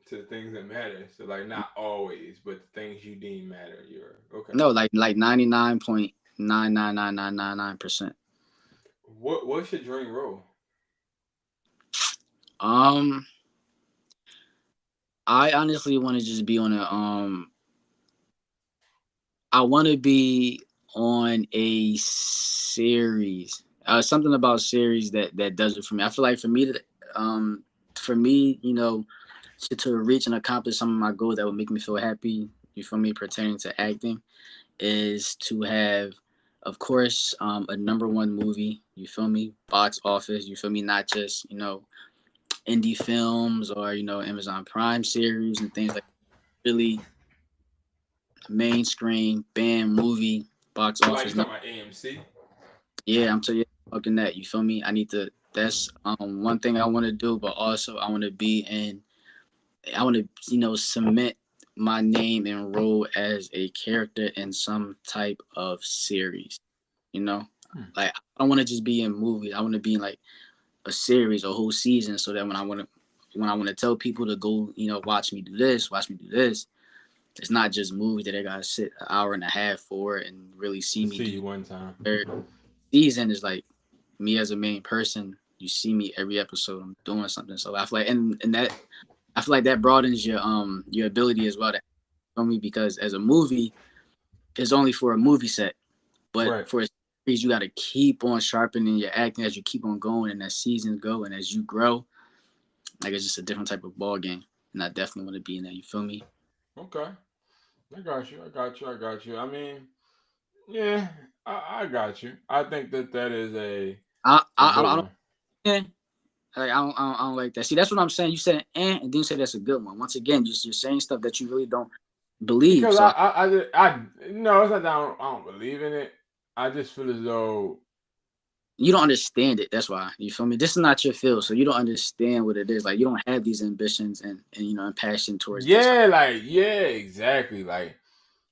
To the things that matter. So like not always, but the things you deem matter. You're okay. No, like 99.9999999%. What's your dream role? Um, I honestly want to just be on a I want to be on a series. Something about series that does it for me. I feel like um, for me, you know, to reach and accomplish some of my goals that would make me feel happy. You feel me? Pertaining to acting is to have, of course, a #1 movie. You feel me? Box office. You feel me? Not just indie films or Amazon Prime series and things like that. Really mainstream band movie box Like you office. talking about AMC? Yeah, I'm telling you, fucking that. You feel me? I need to. That's one thing I want to do, but also I want to be in. I want to cement my name and role as a character in some type of series. You know, Hmm. like I don't want to just be in movies. I want to be in like a series, a whole season, so that when I want to tell people to go, watch me do this, watch me do this. It's not just movies that I gotta sit an hour and a half for and really see To me see do. you one time. Third season is like me as a main person. You see me every episode. I'm doing something. So I feel like, and that I feel like that broadens your ability as well to for me because as a movie, it's only for a movie set, but Right. for a series, you got to keep on sharpening your acting as you keep on going and as seasons go and as you grow. Like it's just a different type of ball game, and I definitely want to be in that. You feel me? Okay. I got you. I got you. I got you. I mean, yeah, I got you. I think that is a I good don't. one. Eh, like I don't like that. See, that's what I'm saying. You said and then you say that's a good one. Once again, just you're saying stuff that you really don't believe. Because So no, it's not that I don't believe in it. I just feel as though you don't understand it. That's why. You feel me? This is not your field, so you don't understand what it is. Like you don't have these ambitions and passion towards this. Like, yeah, exactly. Like,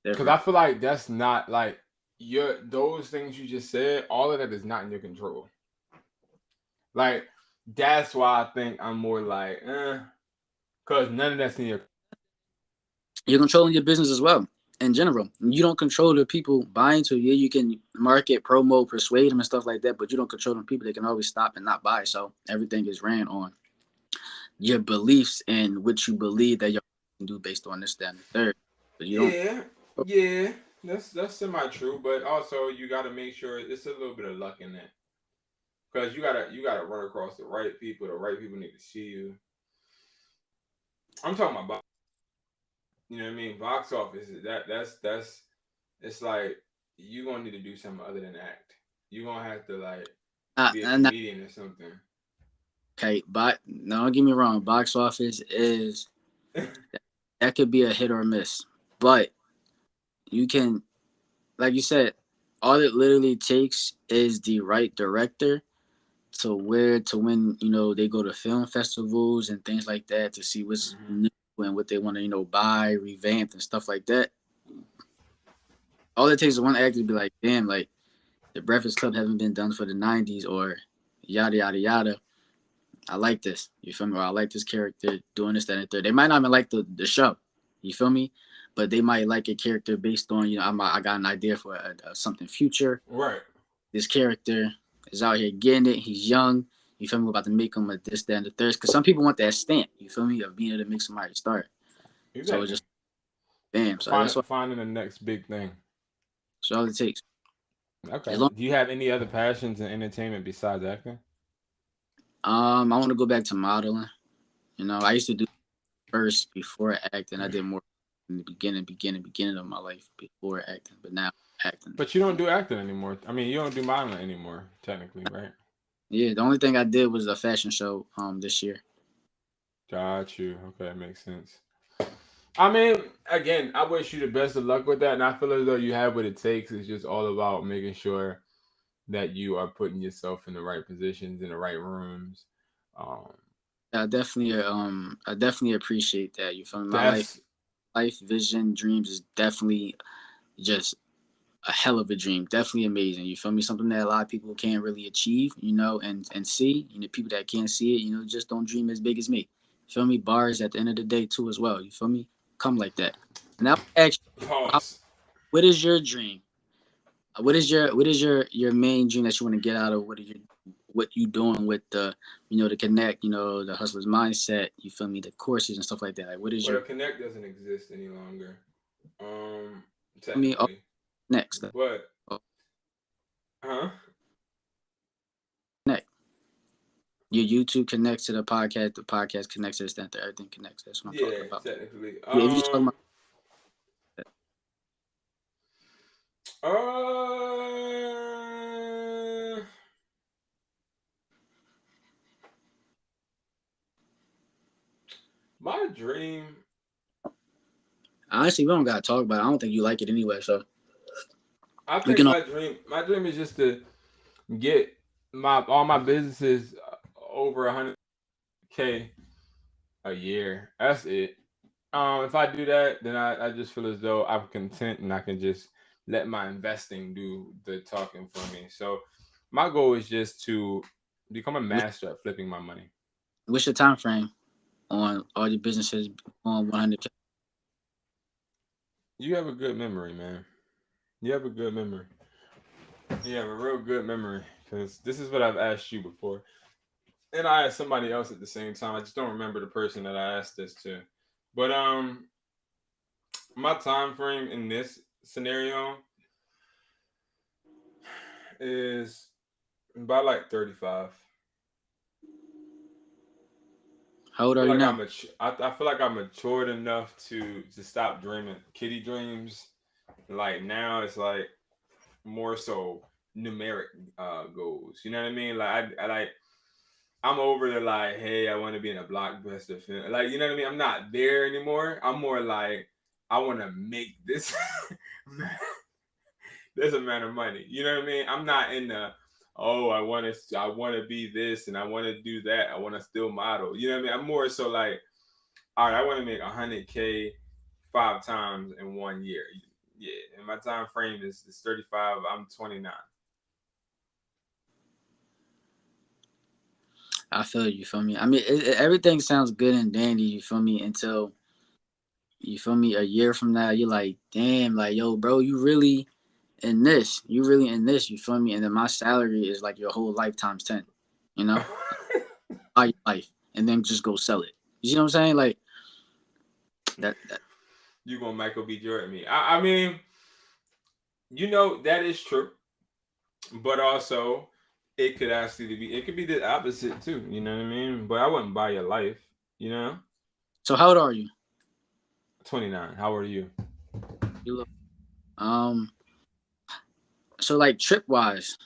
because I different. feel like that's not like your those things you just said. All of that is not in your control. Like, that's why I think I'm more like, because none of that's in your. You're controlling your business as well. In general, you don't control the people buying to you. You can market, promote, persuade them, and stuff like that, but you don't control them people. They can always stop and not buy. So everything is ran on your beliefs and what you believe that you can do based on this, that, and the third. But you don't. Yeah, yeah, that's semi true, but also you got to make sure it's a little bit of luck in that because you gotta run across the right people. The right people need to see you. I'm talking about you know what I mean. Box office that's it's like you gonna need to do something other than act. You gonna have to like be a And comedian or something. okay, but no, don't get me wrong. Box office is that could be a hit or a miss, but you can, like you said, all it literally takes is the right director to when they go to film festivals and things like that to see what's Mm-hmm. new and what they want to buy, revamp and stuff like that. All it takes is one actor to be like, damn, like the Breakfast Club haven't been done for the '90s or yada yada yada. I like this. You feel me? Or I like this character doing this, that, and the third. They might not even like the show. You feel me? But they might like a character based on I got an idea for something future. Right. This character is out here getting it. He's young. You feel me? We're about to make him a this, that, and the third. Because some people want that stamp. You feel me? Of being able to make somebody start. So it's Exactly. just bam. So that's what. Finding the next big thing. So all it takes. As Okay. long Do you have any other passions in entertainment besides acting? I want to go back to modeling. I used to do first before acting. I did more in the beginning of my life before acting. But now acting. But you don't do acting anymore. I mean, you don't do modeling anymore, technically, right? Yeah, the only thing I did was a fashion show this year. Got you. Okay, that makes sense. I mean, again, I wish you the best of luck with that, and I feel as though you have what it takes. It's just all about making sure that you are putting yourself in the right positions, in the right rooms. Um, I definitely appreciate that. You feel me? My that's life vision, dreams is definitely just a hell of a dream. Definitely amazing. You feel me? Something that a lot of people can't really achieve, and see. People that can't see it, just don't dream as big as me. You feel me? Bars at the end of the day too as well. You feel me? Come like that. And I'll ask you, pause. what is your dream? What is your main dream that you want to get out of? What you doing with the connect, the hustler's mindset, you feel me, the courses and stuff like that. Like what is Well, your the connect doesn't exist any longer, oh, technically. next? But, Oh, huh? connect. Your YouTube connects to the podcast connects to the center, everything connects. That's what I'm talking Yeah, about. technically. Yeah, if you're talking about Uh, my dream. honestly, we don't gotta talk about it. I don't think you like it anyway, so I we think can all my dream is just to get my all my businesses over 100K a year. That's it. If I do that, then I just feel as though I'm content and I can just let my investing do the talking for me. So my goal is just to become a master at flipping my money. what's your time frame on all your businesses on 100K? You have a good memory, man. You have a good memory. You have a real good memory because this is what I've asked you before, and I asked somebody else at the same time. I just don't remember the person that I asked this to. But my time frame in this scenario is about like 35. How old I are feel you like now? I feel like I'm matured enough to stop dreaming kitty dreams. Like now, it's like more so numeric goals. You know what I mean? Like I like I'm over the like, hey, I want to be in a blockbuster film. Like you know what I mean? I'm not there anymore. I'm more like I want to make this this amount of money. You know what I mean? I'm not in the oh I want to be this and I want to do that. I want to still model. You know what I mean? I'm more so like all right, I want to make 100K 5 times in 1 year. Yeah, and my time frame is 35. I'm 29. I feel you. Feel me? I mean, everything sounds good and dandy. You feel me? Until you feel me, a year from now, you're like, damn, like yo, bro, you really in this. You really in this. You feel me? And then my salary is like your whole life times 10. You know, buy your life and then just go sell it. You see what I'm saying? Like that. You gonna Michael B. Jordan me? I mean, that is true, but also it could be the opposite too. You know what I mean? But I wouldn't buy your life. You know, So how old are you? 29. How old are you? You look, um. So like trip wise,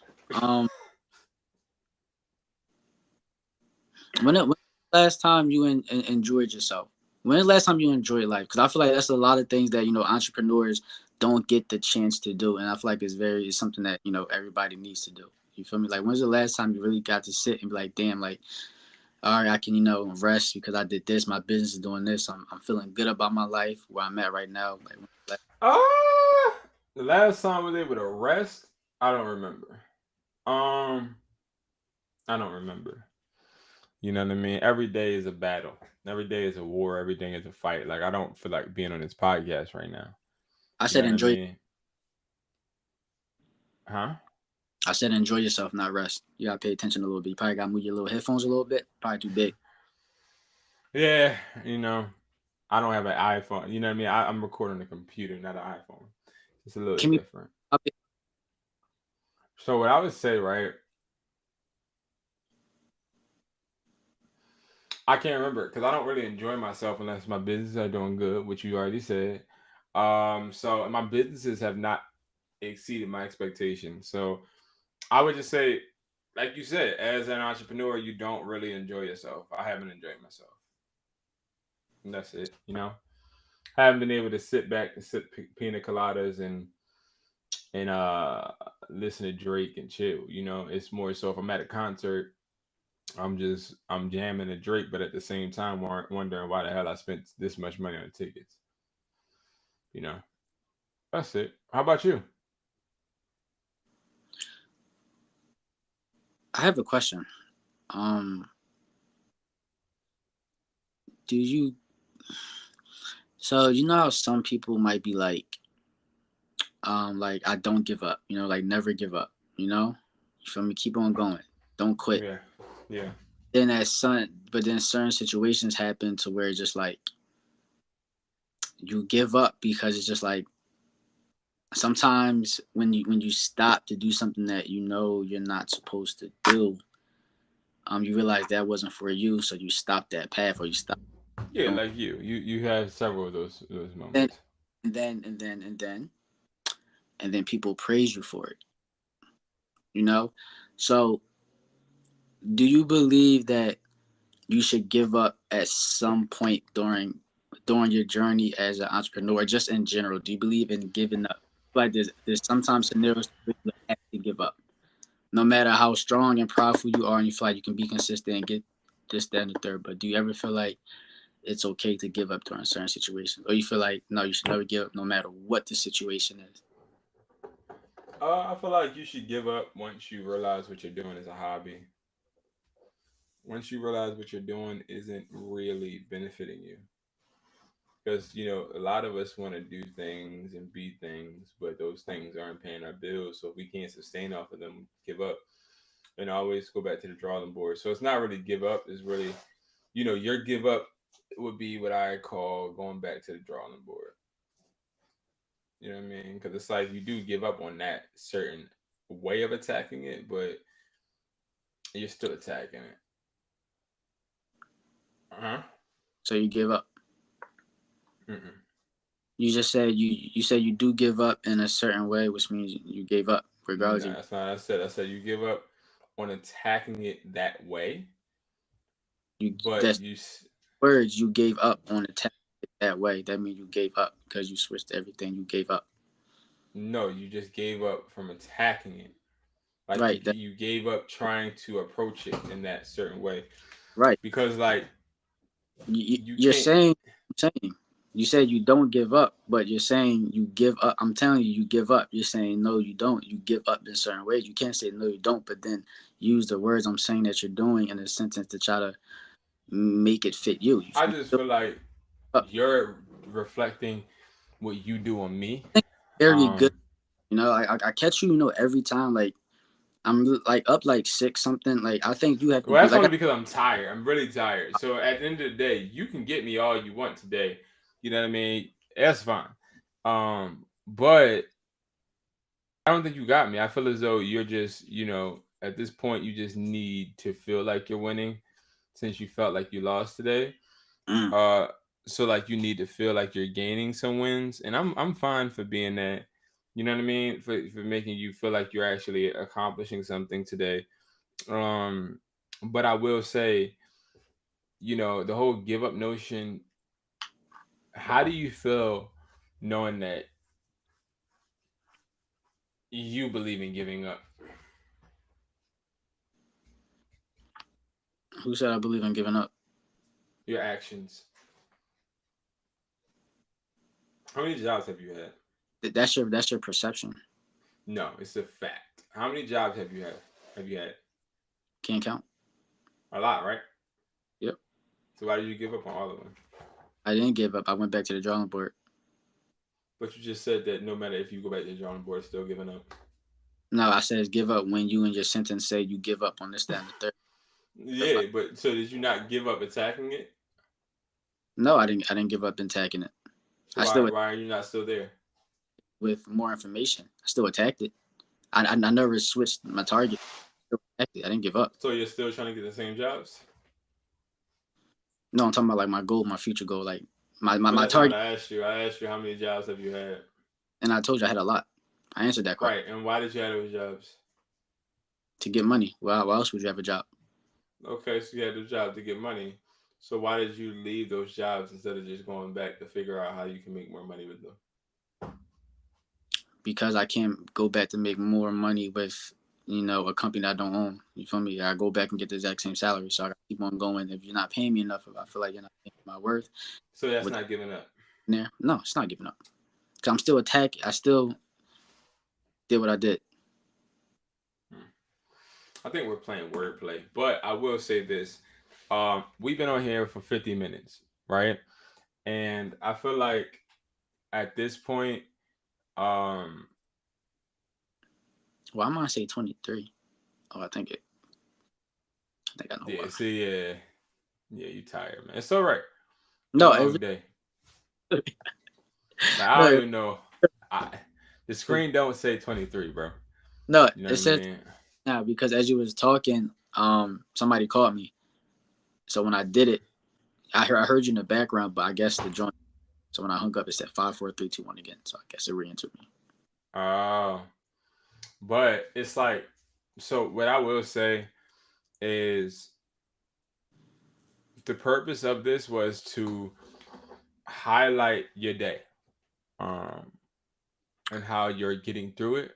when last time you enjoyed yourself? When is the last time you enjoyed life? Because I feel like that's a lot of things that entrepreneurs don't get the chance to do, and I feel like it's something that everybody needs to do. You feel me? Like when's the last time you really got to sit and be like, damn, like all right, I can rest because I did this. My business is doing this. I'm feeling good about my life where I'm at right now. Like Ah, the last time I was able to rest, I don't remember. Um, I don't remember. You know what I mean? Every day is a battle. Every day is a war. Every day is a fight. Like I don't feel like being on this podcast right now. I You know said, what I enjoy. mean? Huh? I said, enjoy yourself, not rest. You gotta pay attention a little bit. You probably gotta move your little headphones a little bit. Probably too big. Yeah, I don't have an iPhone. You know what I mean? I'm recording on a computer, not an iPhone. It's a little Can we? different. So what I would say, right? I can't remember because I don't really enjoy myself unless my businesses are doing good, which you already said. So my businesses have not. exceeded my expectations. So I would just say, like you said, as an entrepreneur, you don't really enjoy yourself. I haven't enjoyed myself. And that's it. I haven't been able to sit back and sip pina coladas and listen to Drake and chill. It's more so if I'm at a concert, I'm jamming to Drake, but at the same time wondering why the hell I spent this much money on tickets. You know, that's it. How about you? I have a question. Do you so you know how some people might be like I don't give up, like never give up, you feel me? Keep on going, don't quit. Yeah, yeah, But then certain situations happen to where it's just like you give up because it's just like sometimes when you stop to do something that you're not supposed to do, you realize that wasn't for you, so you stop that path or you stop yeah. doing Like you have several of those it. moments. And then people praise you for it, you know so do you believe that you should give up at some point during your journey as an entrepreneur, just in general? Do you believe in giving up? Like there's sometimes scenarios where you have to give up, no matter how strong and powerful you are, and you feel like you can be consistent and get this, that, and the third. But do you ever feel like it's okay to give up during certain situations, or you feel like no, you should never give up, no matter what the situation is? I feel like you should give up once you realize what you're doing is a hobby. Once you realize what you're doing isn't really benefiting you, because a lot of us want to do things and be things, but those things aren't paying our bills. So if we can't sustain off of them, give up and always go back to the drawing board. So it's not really give up. It's really, your give up would be what I call going back to the drawing board. You know what I mean? Because it's like you do give up on that certain way of attacking it, but you're still attacking it. Uh huh. So you give up. Mm-mm. You just said you said you do give up in a certain way, which means you gave up regardless No, of that's not what I said. I said you give up on attacking it that way, you. but That's words, you gave up on the test that way. That means you gave up because you switched everything. You gave up, no, you just gave up from attacking it. Like you right? you gave up trying to approach it in that certain way Right. because like you You're can't. saying, you said you don't give up, but you're saying you give up. I'm telling you, you give up. You're saying no, you don't. You give up in certain ways. You can't say no, you don't, but then use the words I'm saying that you're doing in a sentence to try to make it fit you. I just feel like Up. you're reflecting what you do on me. I think very good. Um, I catch you. Every time like I'm like up like six something. Like I think you have to well, be that's like only because I'm tired. I'm really tired. So at the end of the day, you can get me all you want today. You know what I mean? That's fine. But I don't think you got me. I feel as though you're just, at this point, you just need to feel like you're winning since you felt like you lost today. mm, Uh, so like you need to feel like you're gaining some wins, and I'm fine for being that. You know what I mean? For making you feel like you're actually accomplishing something today. Um, but I will say, the whole give up notion. How do you feel knowing that you believe in giving up? who said I believe in giving up? Your actions. How many jobs have you had? That's your perception. No, it's a fact. How many jobs have you had? Have you had? Can't count. A lot, right? Yep. So why did you give up on all of them? I didn't give up. I went back to the drawing board. But you just said that no matter if you go back to the drawing board, still giving up. No, I said give up when you in your sentence say you give up on this, that, and the third. If I, Yeah, but so did you not give up attacking it? no, I didn't give up attacking it. So I why still why are you not still there? with more information. I still attacked it. I never switched my target. I still attacked it. I didn't give up. So you're still trying to get the same jobs? No, I'm talking about like my goal, my future goal, like my But that's not what target. I asked you. I asked you how many jobs have you had? And I told you I had a lot. I answered that question. Right. And why did you have those jobs? To get money. Well, why else would you have a job? Okay, so you had the job to get money. So why did you leave those jobs instead of just going back to figure out how you can make more money with them? Because I can't go back to make more money with, a company that I don't own. You feel me? I go back and get the exact same salary. So I gotta keep on going. If you're not paying me enough, if I feel like you're not paying my worth So that's with not giving up. there, no, it's not giving up. Cause I'm still attacking. I still did what I did. Hmm. I think we're playing wordplay, but I will say this: we've been on here for 50 minutes, right? And I feel like at this point, um, Well, I'm gonna say 23. Oh, I think I know yeah, why. see, yeah, you tired, man. It's all right. Been a No, long day. Like, I don't no, even know. I the screen don't say 23, bro. no. You know It what I says mean? now because as you was talking, somebody called me. So when I did it, I heard you in the background, but I guess the joint. So when I hung up, it said 5, 4, 3, 2, 1 again. So I guess it re-entered me. Oh, but it's like, so what I will say is the purpose of this was to highlight your day, um, and how you're getting through it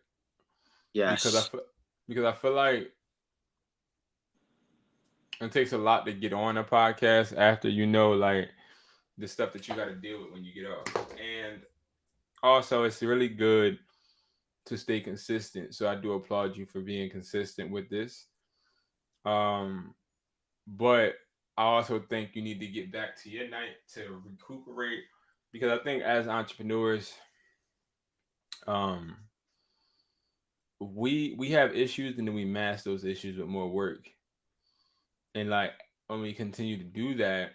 because Yes, I feel like it takes a lot to get on a podcast after like the stuff that you got to deal with when you get off, and also it's really good to stay consistent. So I do applaud you for being consistent with this. Um, but I also think you need to get back to your night to recuperate because I think as entrepreneurs, um, we have issues and then we mask those issues with more work. And like when we continue to do that,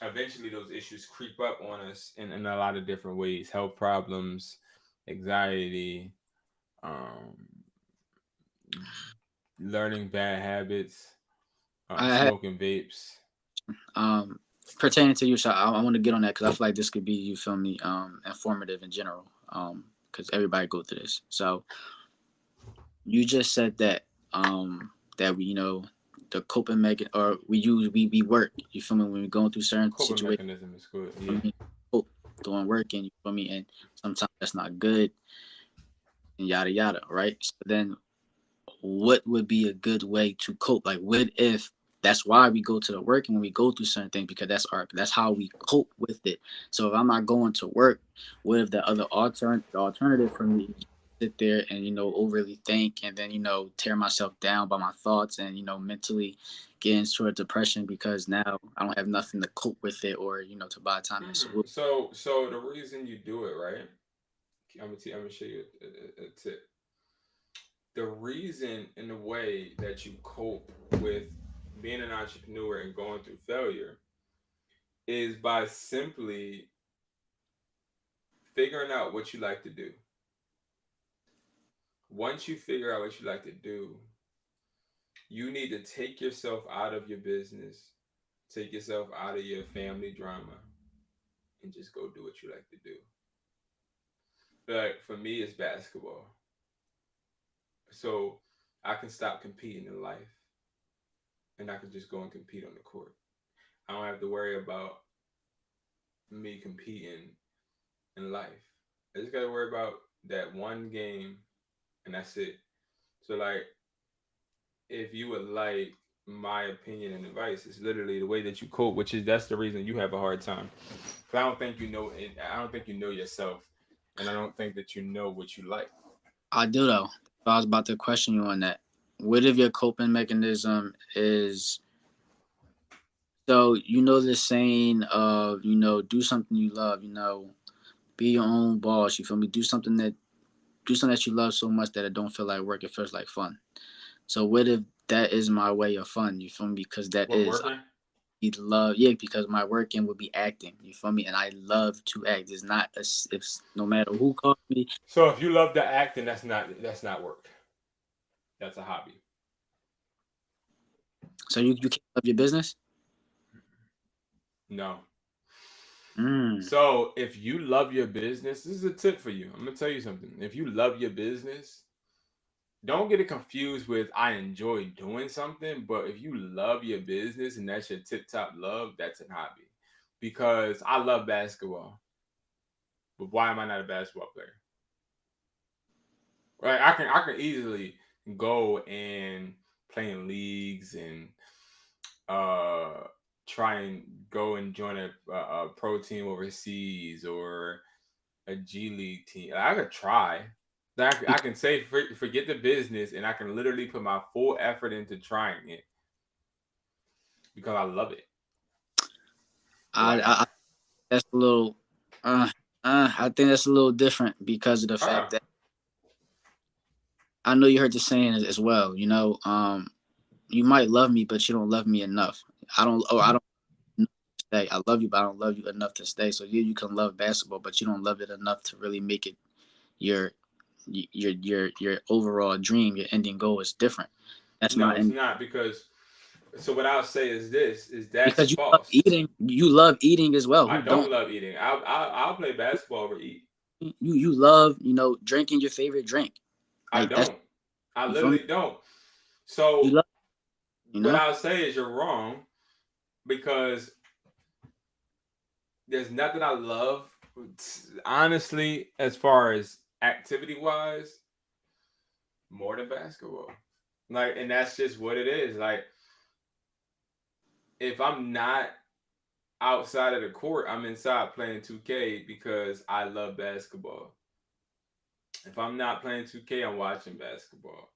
eventually those issues creep up on us in a lot of different ways. Health problems, anxiety, um, learning bad habits, I had smoking vapes. um pertaining to you. So I want to get on that because I feel like this could be, you feel me, informative in general. Because everybody go through this. So you just said that we, the coping mechanism, or we work. You feel me, when we're going through certain Coping situations. mechanism is good. For Yeah. me, cope, doing work, and you feel me, and sometimes that's not good, and yada yada, right? So then what would be a good way to cope? Like, what if that's why we go to the work and when we go through certain things, because that's how we cope with it. So if I'm not going to work, what if the alternative for me is sit there and overly think and then tear myself down by my thoughts and mentally get into a depression because now I don't have nothing to cope with it or to buy time in. So So the reason you do it, right? I'm gonna show you a tip. The reason in the way that you cope with being an entrepreneur and going through failure is by simply figuring out what you like to do. Once you figure out what you like to do, you need to take yourself out of your business, take yourself out of your family drama, and just go do what you like to do. Like for me, it's basketball. So I can stop competing in life and I can just go and compete on the court. I don't have to worry about me competing in life. I just got to worry about that one game and that's it. So, like, if you would like my opinion and advice, it's literally the way that you cope, which is that's the reason you have a hard time. 'Cause I don't think you know it. I don't think you know yourself, and I don't think that you know what you like. I do though. I was about to question you on that. What if your coping mechanism is, so the saying of do something you love, be your own boss. You feel me? Do something that you love so much that it don't feel like work. It feels like fun. So what if that is my way of fun? You feel me? Because that What is, working? I love, yeah. Because my working would be acting. You feel me? And I love to act. It's not if no matter who calls me. So if you love to act, then that's not work. That's a hobby. So you can't love your business. No, Mm. So if you love your business, this is a tip for you. I'm gonna tell you something. If you love your business, don't get it confused with I enjoy doing something, but if you love your business and that's your tip top love, that's a hobby. Because I love basketball, but why am I not a basketball player? Right? I can easily go and play in leagues and uh try and go and join a pro team overseas or a G League team. I could try. I can say forget the business, and I can literally put my full effort into trying it because I love it. I, Like, I that's a little. Uh, I think that's a little different because of the fact oh, that I know you heard the saying as well. You know, you might love me, but you don't love me enough. I don't stay. I love you, but I don't love you enough to stay. So you can love basketball, but you don't love it enough to really make it your your overall dream. Your ending goal is different. That's no, my it's end. not because. So what I'll say is this: is that's Because you love false. eating. You love eating as well. I Who don't don't? love eating. I'll play basketball over eat. You love drinking your favorite drink. I Like that's don't. I you feel me. literally don't. You So love what I'll say is you're wrong because there's nothing I love honestly as far as activity wise more than basketball. Like, and that's just what it is. Like, if I'm not outside of the court, I'm inside playing 2K because I love basketball. If I'm not playing 2K, I'm watching basketball.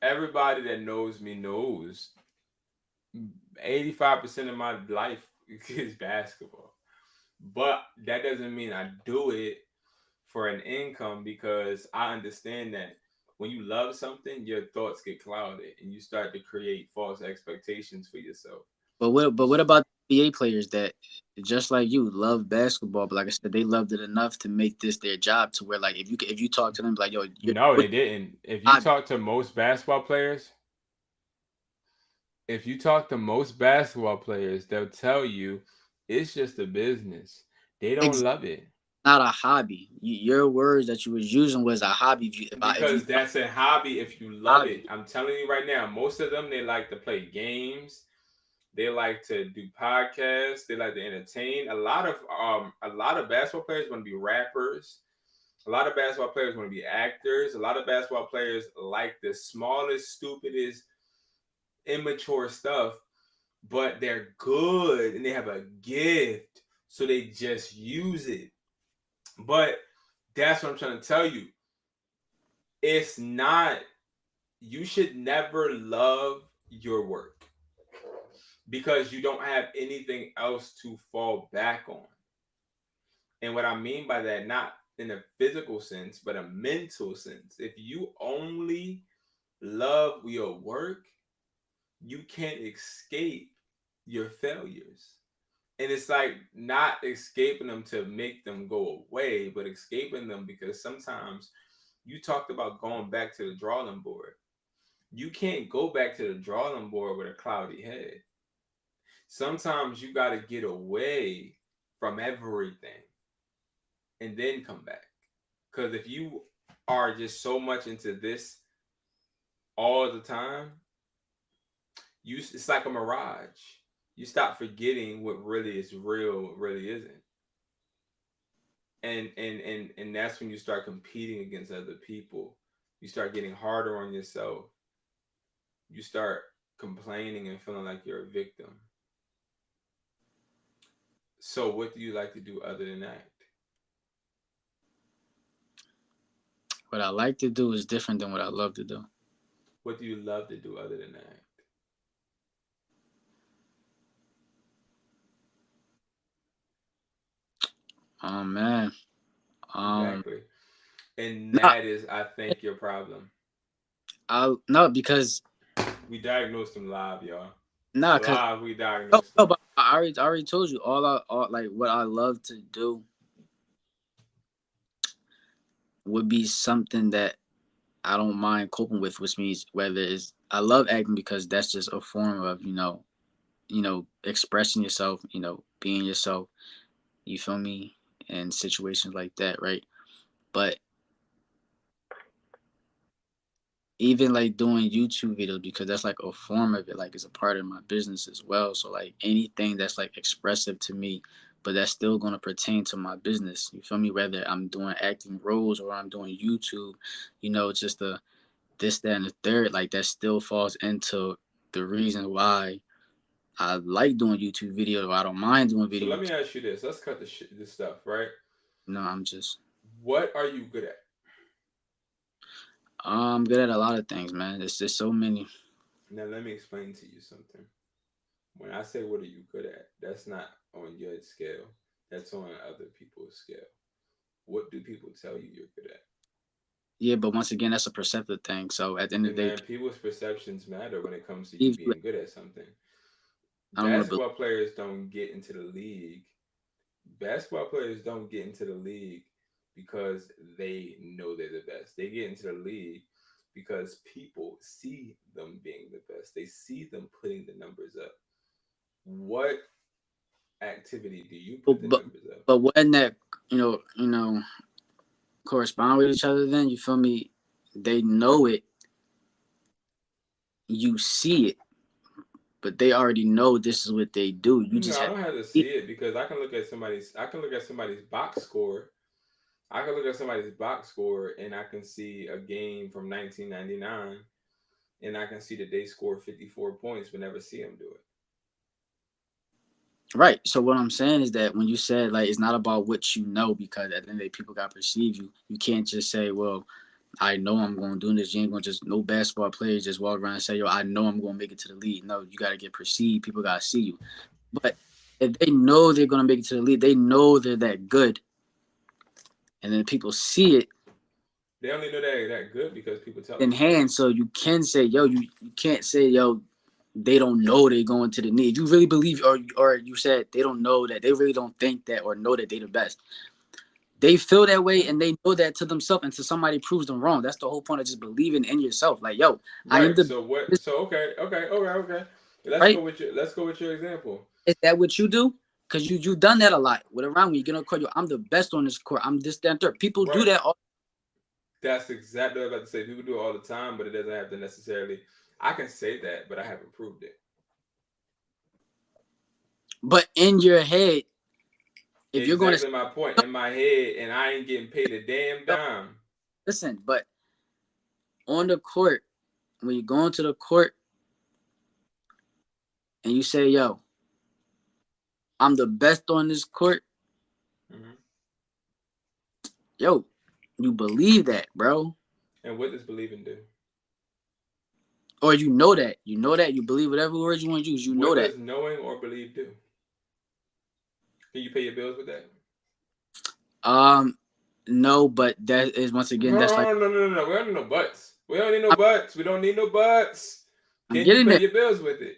Everybody that knows me knows 85% of my life is basketball. But that doesn't mean I do it for an income because I understand that when you love something, your thoughts get clouded and you start to create false expectations for yourself. but what about the NBA players that just like you love basketball, but like I said, they loved it enough to make this their job to where like if you talk to them like yo, No, what's they didn't. If you your hobby? talk to most basketball players, if you talk to most basketball players, they'll tell you it's just a business. They don't Exactly, love it not a hobby. Your words that you was using was a hobby. If you because that's a hobby if you love it. hobby, I'm telling you right now, most of them they like to play games. They like to do podcasts. They like to entertain. A lot of basketball players want to be rappers. A lot of basketball players want to be actors. A lot of basketball players like the smallest, stupidest, immature stuff, but they're good and they have a gift, so they just use it. But that's what I'm trying to tell you. It's not. You should never love your work because you don't have anything else to fall back on. And what I mean by that, not in a physical sense, but a mental sense. If you only love your work, you can't escape your failures. And it's like not escaping them to make them go away, but escaping them because sometimes you talked about going back to the drawing board. You can't go back to the drawing board with a cloudy head. Sometimes you got to get away from everything and then come back. Because if you are just so much into this all the time, it's like a mirage. You stop forgetting what really is real, what really isn't. And that's when you start competing against other people. You start getting harder on yourself. You start complaining and feeling like you're a victim. So what do you like to do other than act? what I like to do is different than what I love to do. What do you love to do other than act? Man, Exactly. And no, that is, I think, your problem. I no because We diagnosed them live, y'all. no, because Live, we no, diagnosed no, them. but I already told you all like what I love to do would be something that I don't mind coping with, which means whether it's I love acting because that's just a form of expressing yourself, being yourself, you feel me, in situations like that, right? But even like doing YouTube videos, because that's like a form of it, like it's a part of my business as well. So like anything that's like expressive to me, but that's still gonna pertain to my business. You feel me? Whether I'm doing acting roles or I'm doing YouTube, just the this, that, and the third, like that still falls into the reason why I like doing YouTube videos, or I don't mind doing So let videos. me ask you this. Let's cut this stuff, right? I'm just What are you good at? I'm good at a lot of things, man. It's just so many. Now let me explain to you something. When I say what are you good at, that's not on your scale. That's on other people's scale. What do people tell you you're good at? Yeah, but once again, that's a perceptive thing. So at the end of And the day, man, people's perceptions matter when it comes to you believe you. being good at something. I don't want to Basketball players don't get into the league. Basketball players don't get into the league because they know they're the best. They get into the league because people see them being the best. They see them putting the numbers up. What activity do you put the but numbers up? but wouldn't that correspond with each other? Then you feel me? They know it, you see it, but they already know this is what they do. You No, just I have don't have to to see it because I can look at somebody's box score. I can look at somebody's box score and I can see a game from 1999 and I can see that they scored 54 points but never see them do it. right. So what I'm saying is that when you said like it's not about what you know, because at the end of the day people got to perceive you. You can't just say, well, I know I'm going to do this. You ain't going to just, no basketball players just walk around and say, yo, I know I'm going to make it to the league. No, you got to get perceived. People got to see you. But if they know they're going to make it to the league, they know they're that good. And then people see it They only know that good because people tell them in so. hand. So you can say, yo, you can't say, yo, they don't know they're going to the league. You really believe, or you said they don't know that, they really don't think that or know that they're the best. They feel that way and they know that to themselves until somebody proves them wrong. That's the whole point of just believing in yourself. Like, yo, I am Right. the So what? best, So okay. right? Let's go with your example. Is that what you do? Because you've done that a lot with around me. You get on court, yo, I'm the best on this court. I'm this, that, and third. People do Right. that all. That's exactly what I was about to say. People do it all the time, but it doesn't have to necessarily. I can say that, but I haven't proved it. But in your head, if you're going to say, Exactly my point. In my head, and I ain't getting paid a damn yo, dime. listen, but on the court, when you go into the court and you say, yo, I'm the best on this court, Mm-hmm. yo, you believe that, bro. And what does believing do? Or you believe whatever words you want to use, you know What that. does knowing or believe do? Can you pay your bills with that? Um, no, but that is once again, that's like, No. We don't need no buts. We don't need no buts. We don't need no buts. I'm Can you getting pay there. your bills with it?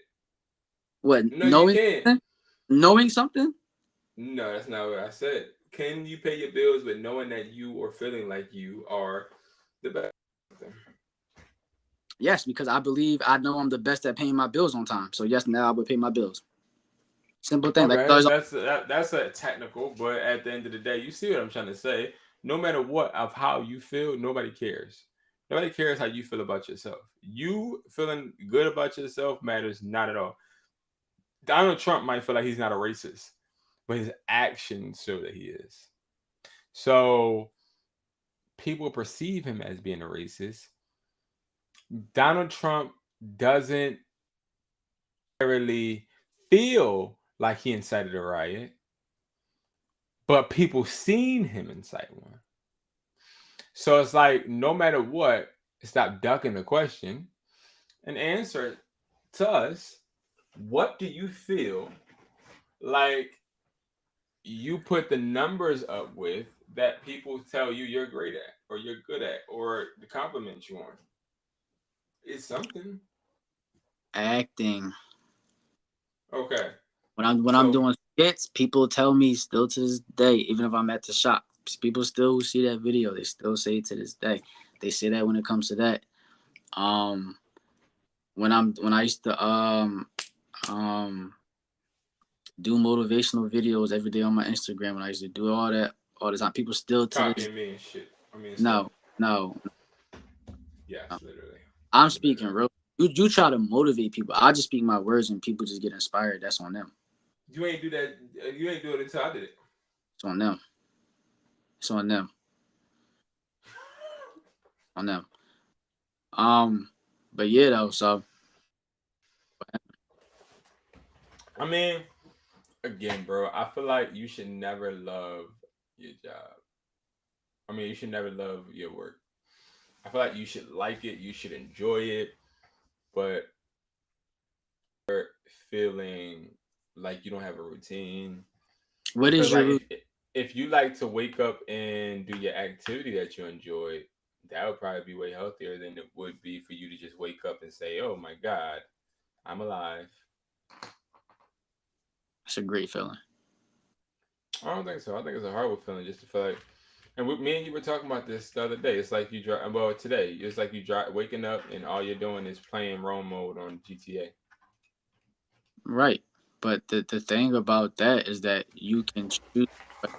What, No, you can't. knowing something? No, that's not what I said. Can you pay your bills with knowing that you or feeling like you are the best? Yes, because I know I'm the best at paying my bills on time. So yes, now I would pay my bills. Simple thing. Like Okay, that's a technical, but at the end of the day, you see what I'm trying to say. No matter what of how you feel, nobody cares. Nobody cares how you feel about yourself. You feeling good about yourself matters not at all. Donald Trump might feel like he's not a racist, but his actions show that he is. So people perceive him as being a racist. Donald Trump doesn't really feel like he incited a riot, but people seen him incite one. So it's like no matter what, stop ducking the question and answer to us. What do you feel like you put the numbers up with that people tell you you're great at or you're good at or the compliment you on? It's something. acting. Okay. When I'm So doing skits, people tell me still to this day, even if I'm at the shop, people still see that video. They still say it to this day. They say that when it comes to that. Um, when I used to Um, do motivational videos every day on my Instagram. When I used to do all that all the time, people still to this. Copying me and shit. I mean stuff. No, no, no. Yes, literally. I'm speaking Literally. real. You try to motivate people. I just speak my words and people just get inspired. That's on them. You ain't do that. You ain't do it until I did it. It's on them. It's on them. On them. Um, but yeah though. So I mean, again, bro, I feel like you should never love your job. I mean, you should never love your work. I feel like you should like it, you should enjoy it, but feeling like you don't have a routine. what Because is like your if you like to wake up and do your activity that you enjoy, that would probably be way healthier than it would be for you to just wake up and say, "Oh my God, I'm alive." It's a great feeling. I don't think so. I think it's a horrible feeling just to feel like. And me and you were talking about this the other day. It's like you drive. Well, today it's like you drive, waking up and all you're doing is playing Rome mode on GTA. Right. But the thing about that is that you can choose what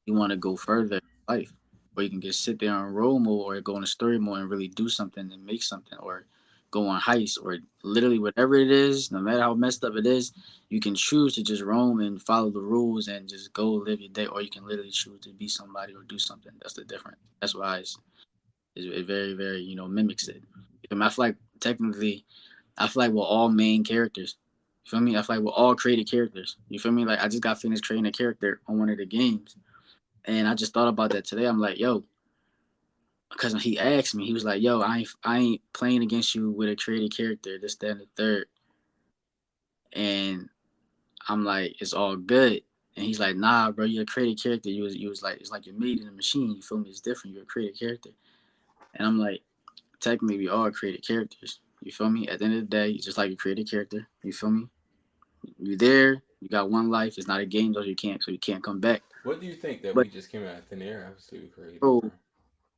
you want to go further in life. Or you can just sit there on role mode or go on a story mode and really do something and make something or go on heist or literally whatever it is, no matter how messed up it is, you can choose to just roam and follow the rules and just go live your day, or you can literally choose to be somebody or do something. That's the difference. That's why it very, very, mimics it. I feel like technically I feel like we're all main characters. You feel me? I feel like we're all created characters. You feel me? Like I just got finished creating a character on one of the games. And I just thought about that today. I'm like, yo, because he asked me, he was like, yo, I ain't playing against you with a created character, this, that, and the third. And I'm like, it's all good. And he's like, nah, bro, you're a created character. You was like, it's like you're made in a machine. You feel me? It's different. You're a created character. And I'm like, technically we all created characters. You feel me? At the end of the day, it's just like you created a character. You feel me? You're there. You got one life. It's not a game, though. So you can't come back. What do you think that But we just came out of thin air? Absolutely crazy, bro. control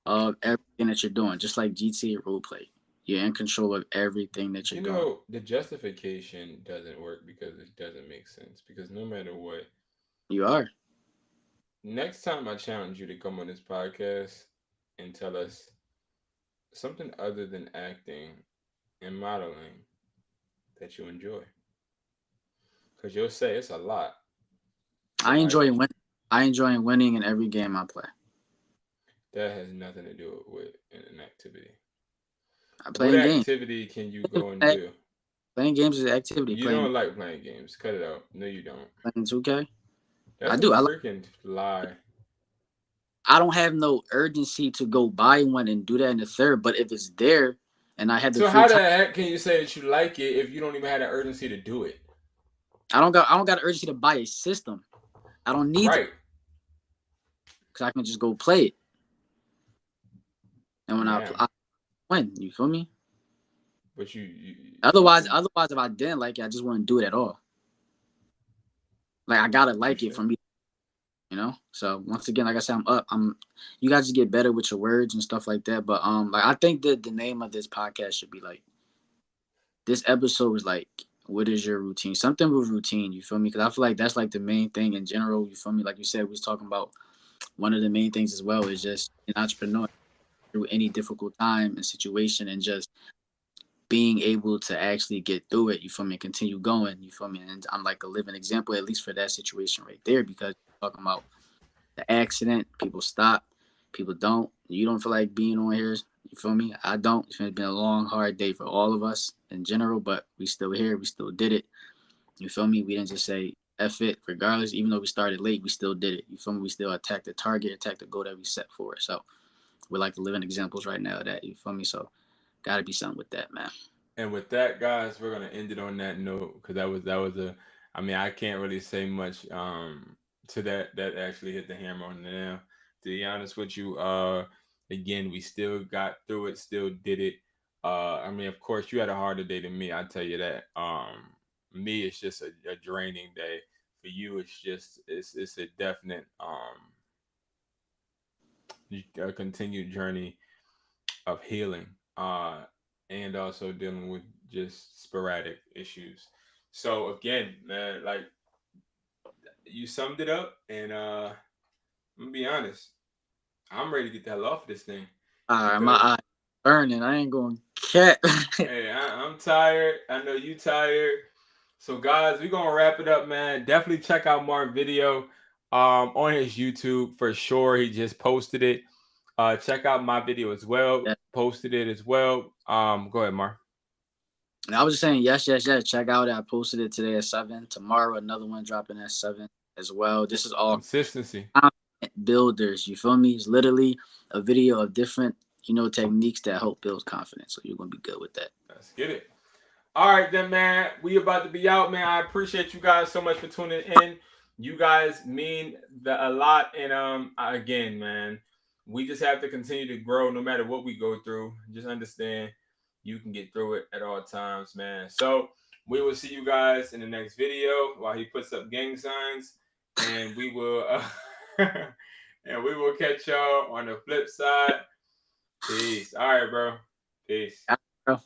of everything that you're doing, just like GTA roleplay. You're in control of everything that you're You doing. know, the justification doesn't work because it doesn't make sense. Because no matter what, You are. next time I challenge you to come on this podcast and tell us something other than acting and modeling that you enjoy. Because you'll say it's a lot, I but like enjoy winning. I enjoy winning in every game I play. that has nothing to do with an activity. I What playing games. activity can you go and do? Playing games is an activity. You Playing don't like playing games. Cut it out. No, you don't. playing 2K. I That's a do. freaking lie. I don't have no urgency to go buy one and do that in the third. But if it's there and I had the So free how the time, heck can you say that you like it if you don't even have the urgency to do it? I don't got urgency to buy a system. I don't need to Right. because I can just go play it. And when Damn. I win, you feel me? But you Otherwise, if I didn't like it, I just wouldn't do it at all. Like I gotta like it touche. for me. So once again, like I said, I'm up. You guys just get better with your words and stuff like that. But like I think that the name of this podcast should be like this episode is like, what is your routine? Something with routine. You feel me? Because I feel like that's like the main thing in general. You feel me? Like you said, we was talking about one of the main things as well is just an entrepreneur through any difficult time and situation and just being able to actually get through it, you feel me, and continue going, you feel me? And I'm like a living example, at least for that situation right there, because you're talking about the accident, people stop, people don't. You don't feel like being on here, you feel me? I don't. It's been a long, hard day for all of us in general, but we still here, we still did it. You feel me? We didn't just say F it, regardless, even though we started late, we still did it. You feel me? We still attacked the target, attacked the goal that we set for it. So we're like the living examples right now of that, you feel me? So gotta be something with that, man. And with that, guys, we're gonna end it on that note because that was a. I mean, I can't really say much to that. That actually hit the hammer on the nail. To be honest with you, again, we still got through it, still did it. I mean, of course, you had a harder day than me. I tell you that. Me, it's just a draining day. For you, it's a definite a continued journey of healing. and also dealing with just sporadic issues. So again, man, like you summed it up, and I'm gonna be honest, I'm ready to get the hell off of this thing All right, my because eye burning. I ain't going cat. hey, I'm tired. I know you tired. So guys, we're gonna wrap it up, man. Definitely check out Mark's video on his YouTube for sure. He just posted it. Check out my video as well. Yeah. Posted it as well. Go ahead, Mark. And I was just saying, yes, yes, yes. Check out it. I posted it today at 7. Tomorrow, another one dropping at 7 as well. This is all Consistency. confident builders. You feel me? It's literally a video of different, techniques that help build confidence. So you're gonna be good with that. Let's get it. All right, then, man. We about to be out, man. I appreciate you guys so much for tuning in. You guys mean a lot, and again, man, we just have to continue to grow no matter what we go through. Just understand you can get through it at all times, man. So we will see you guys in the next video while he puts up gang signs, and we will and we will catch y'all on the flip side. Peace. All right, bro. Peace. Yeah, bro.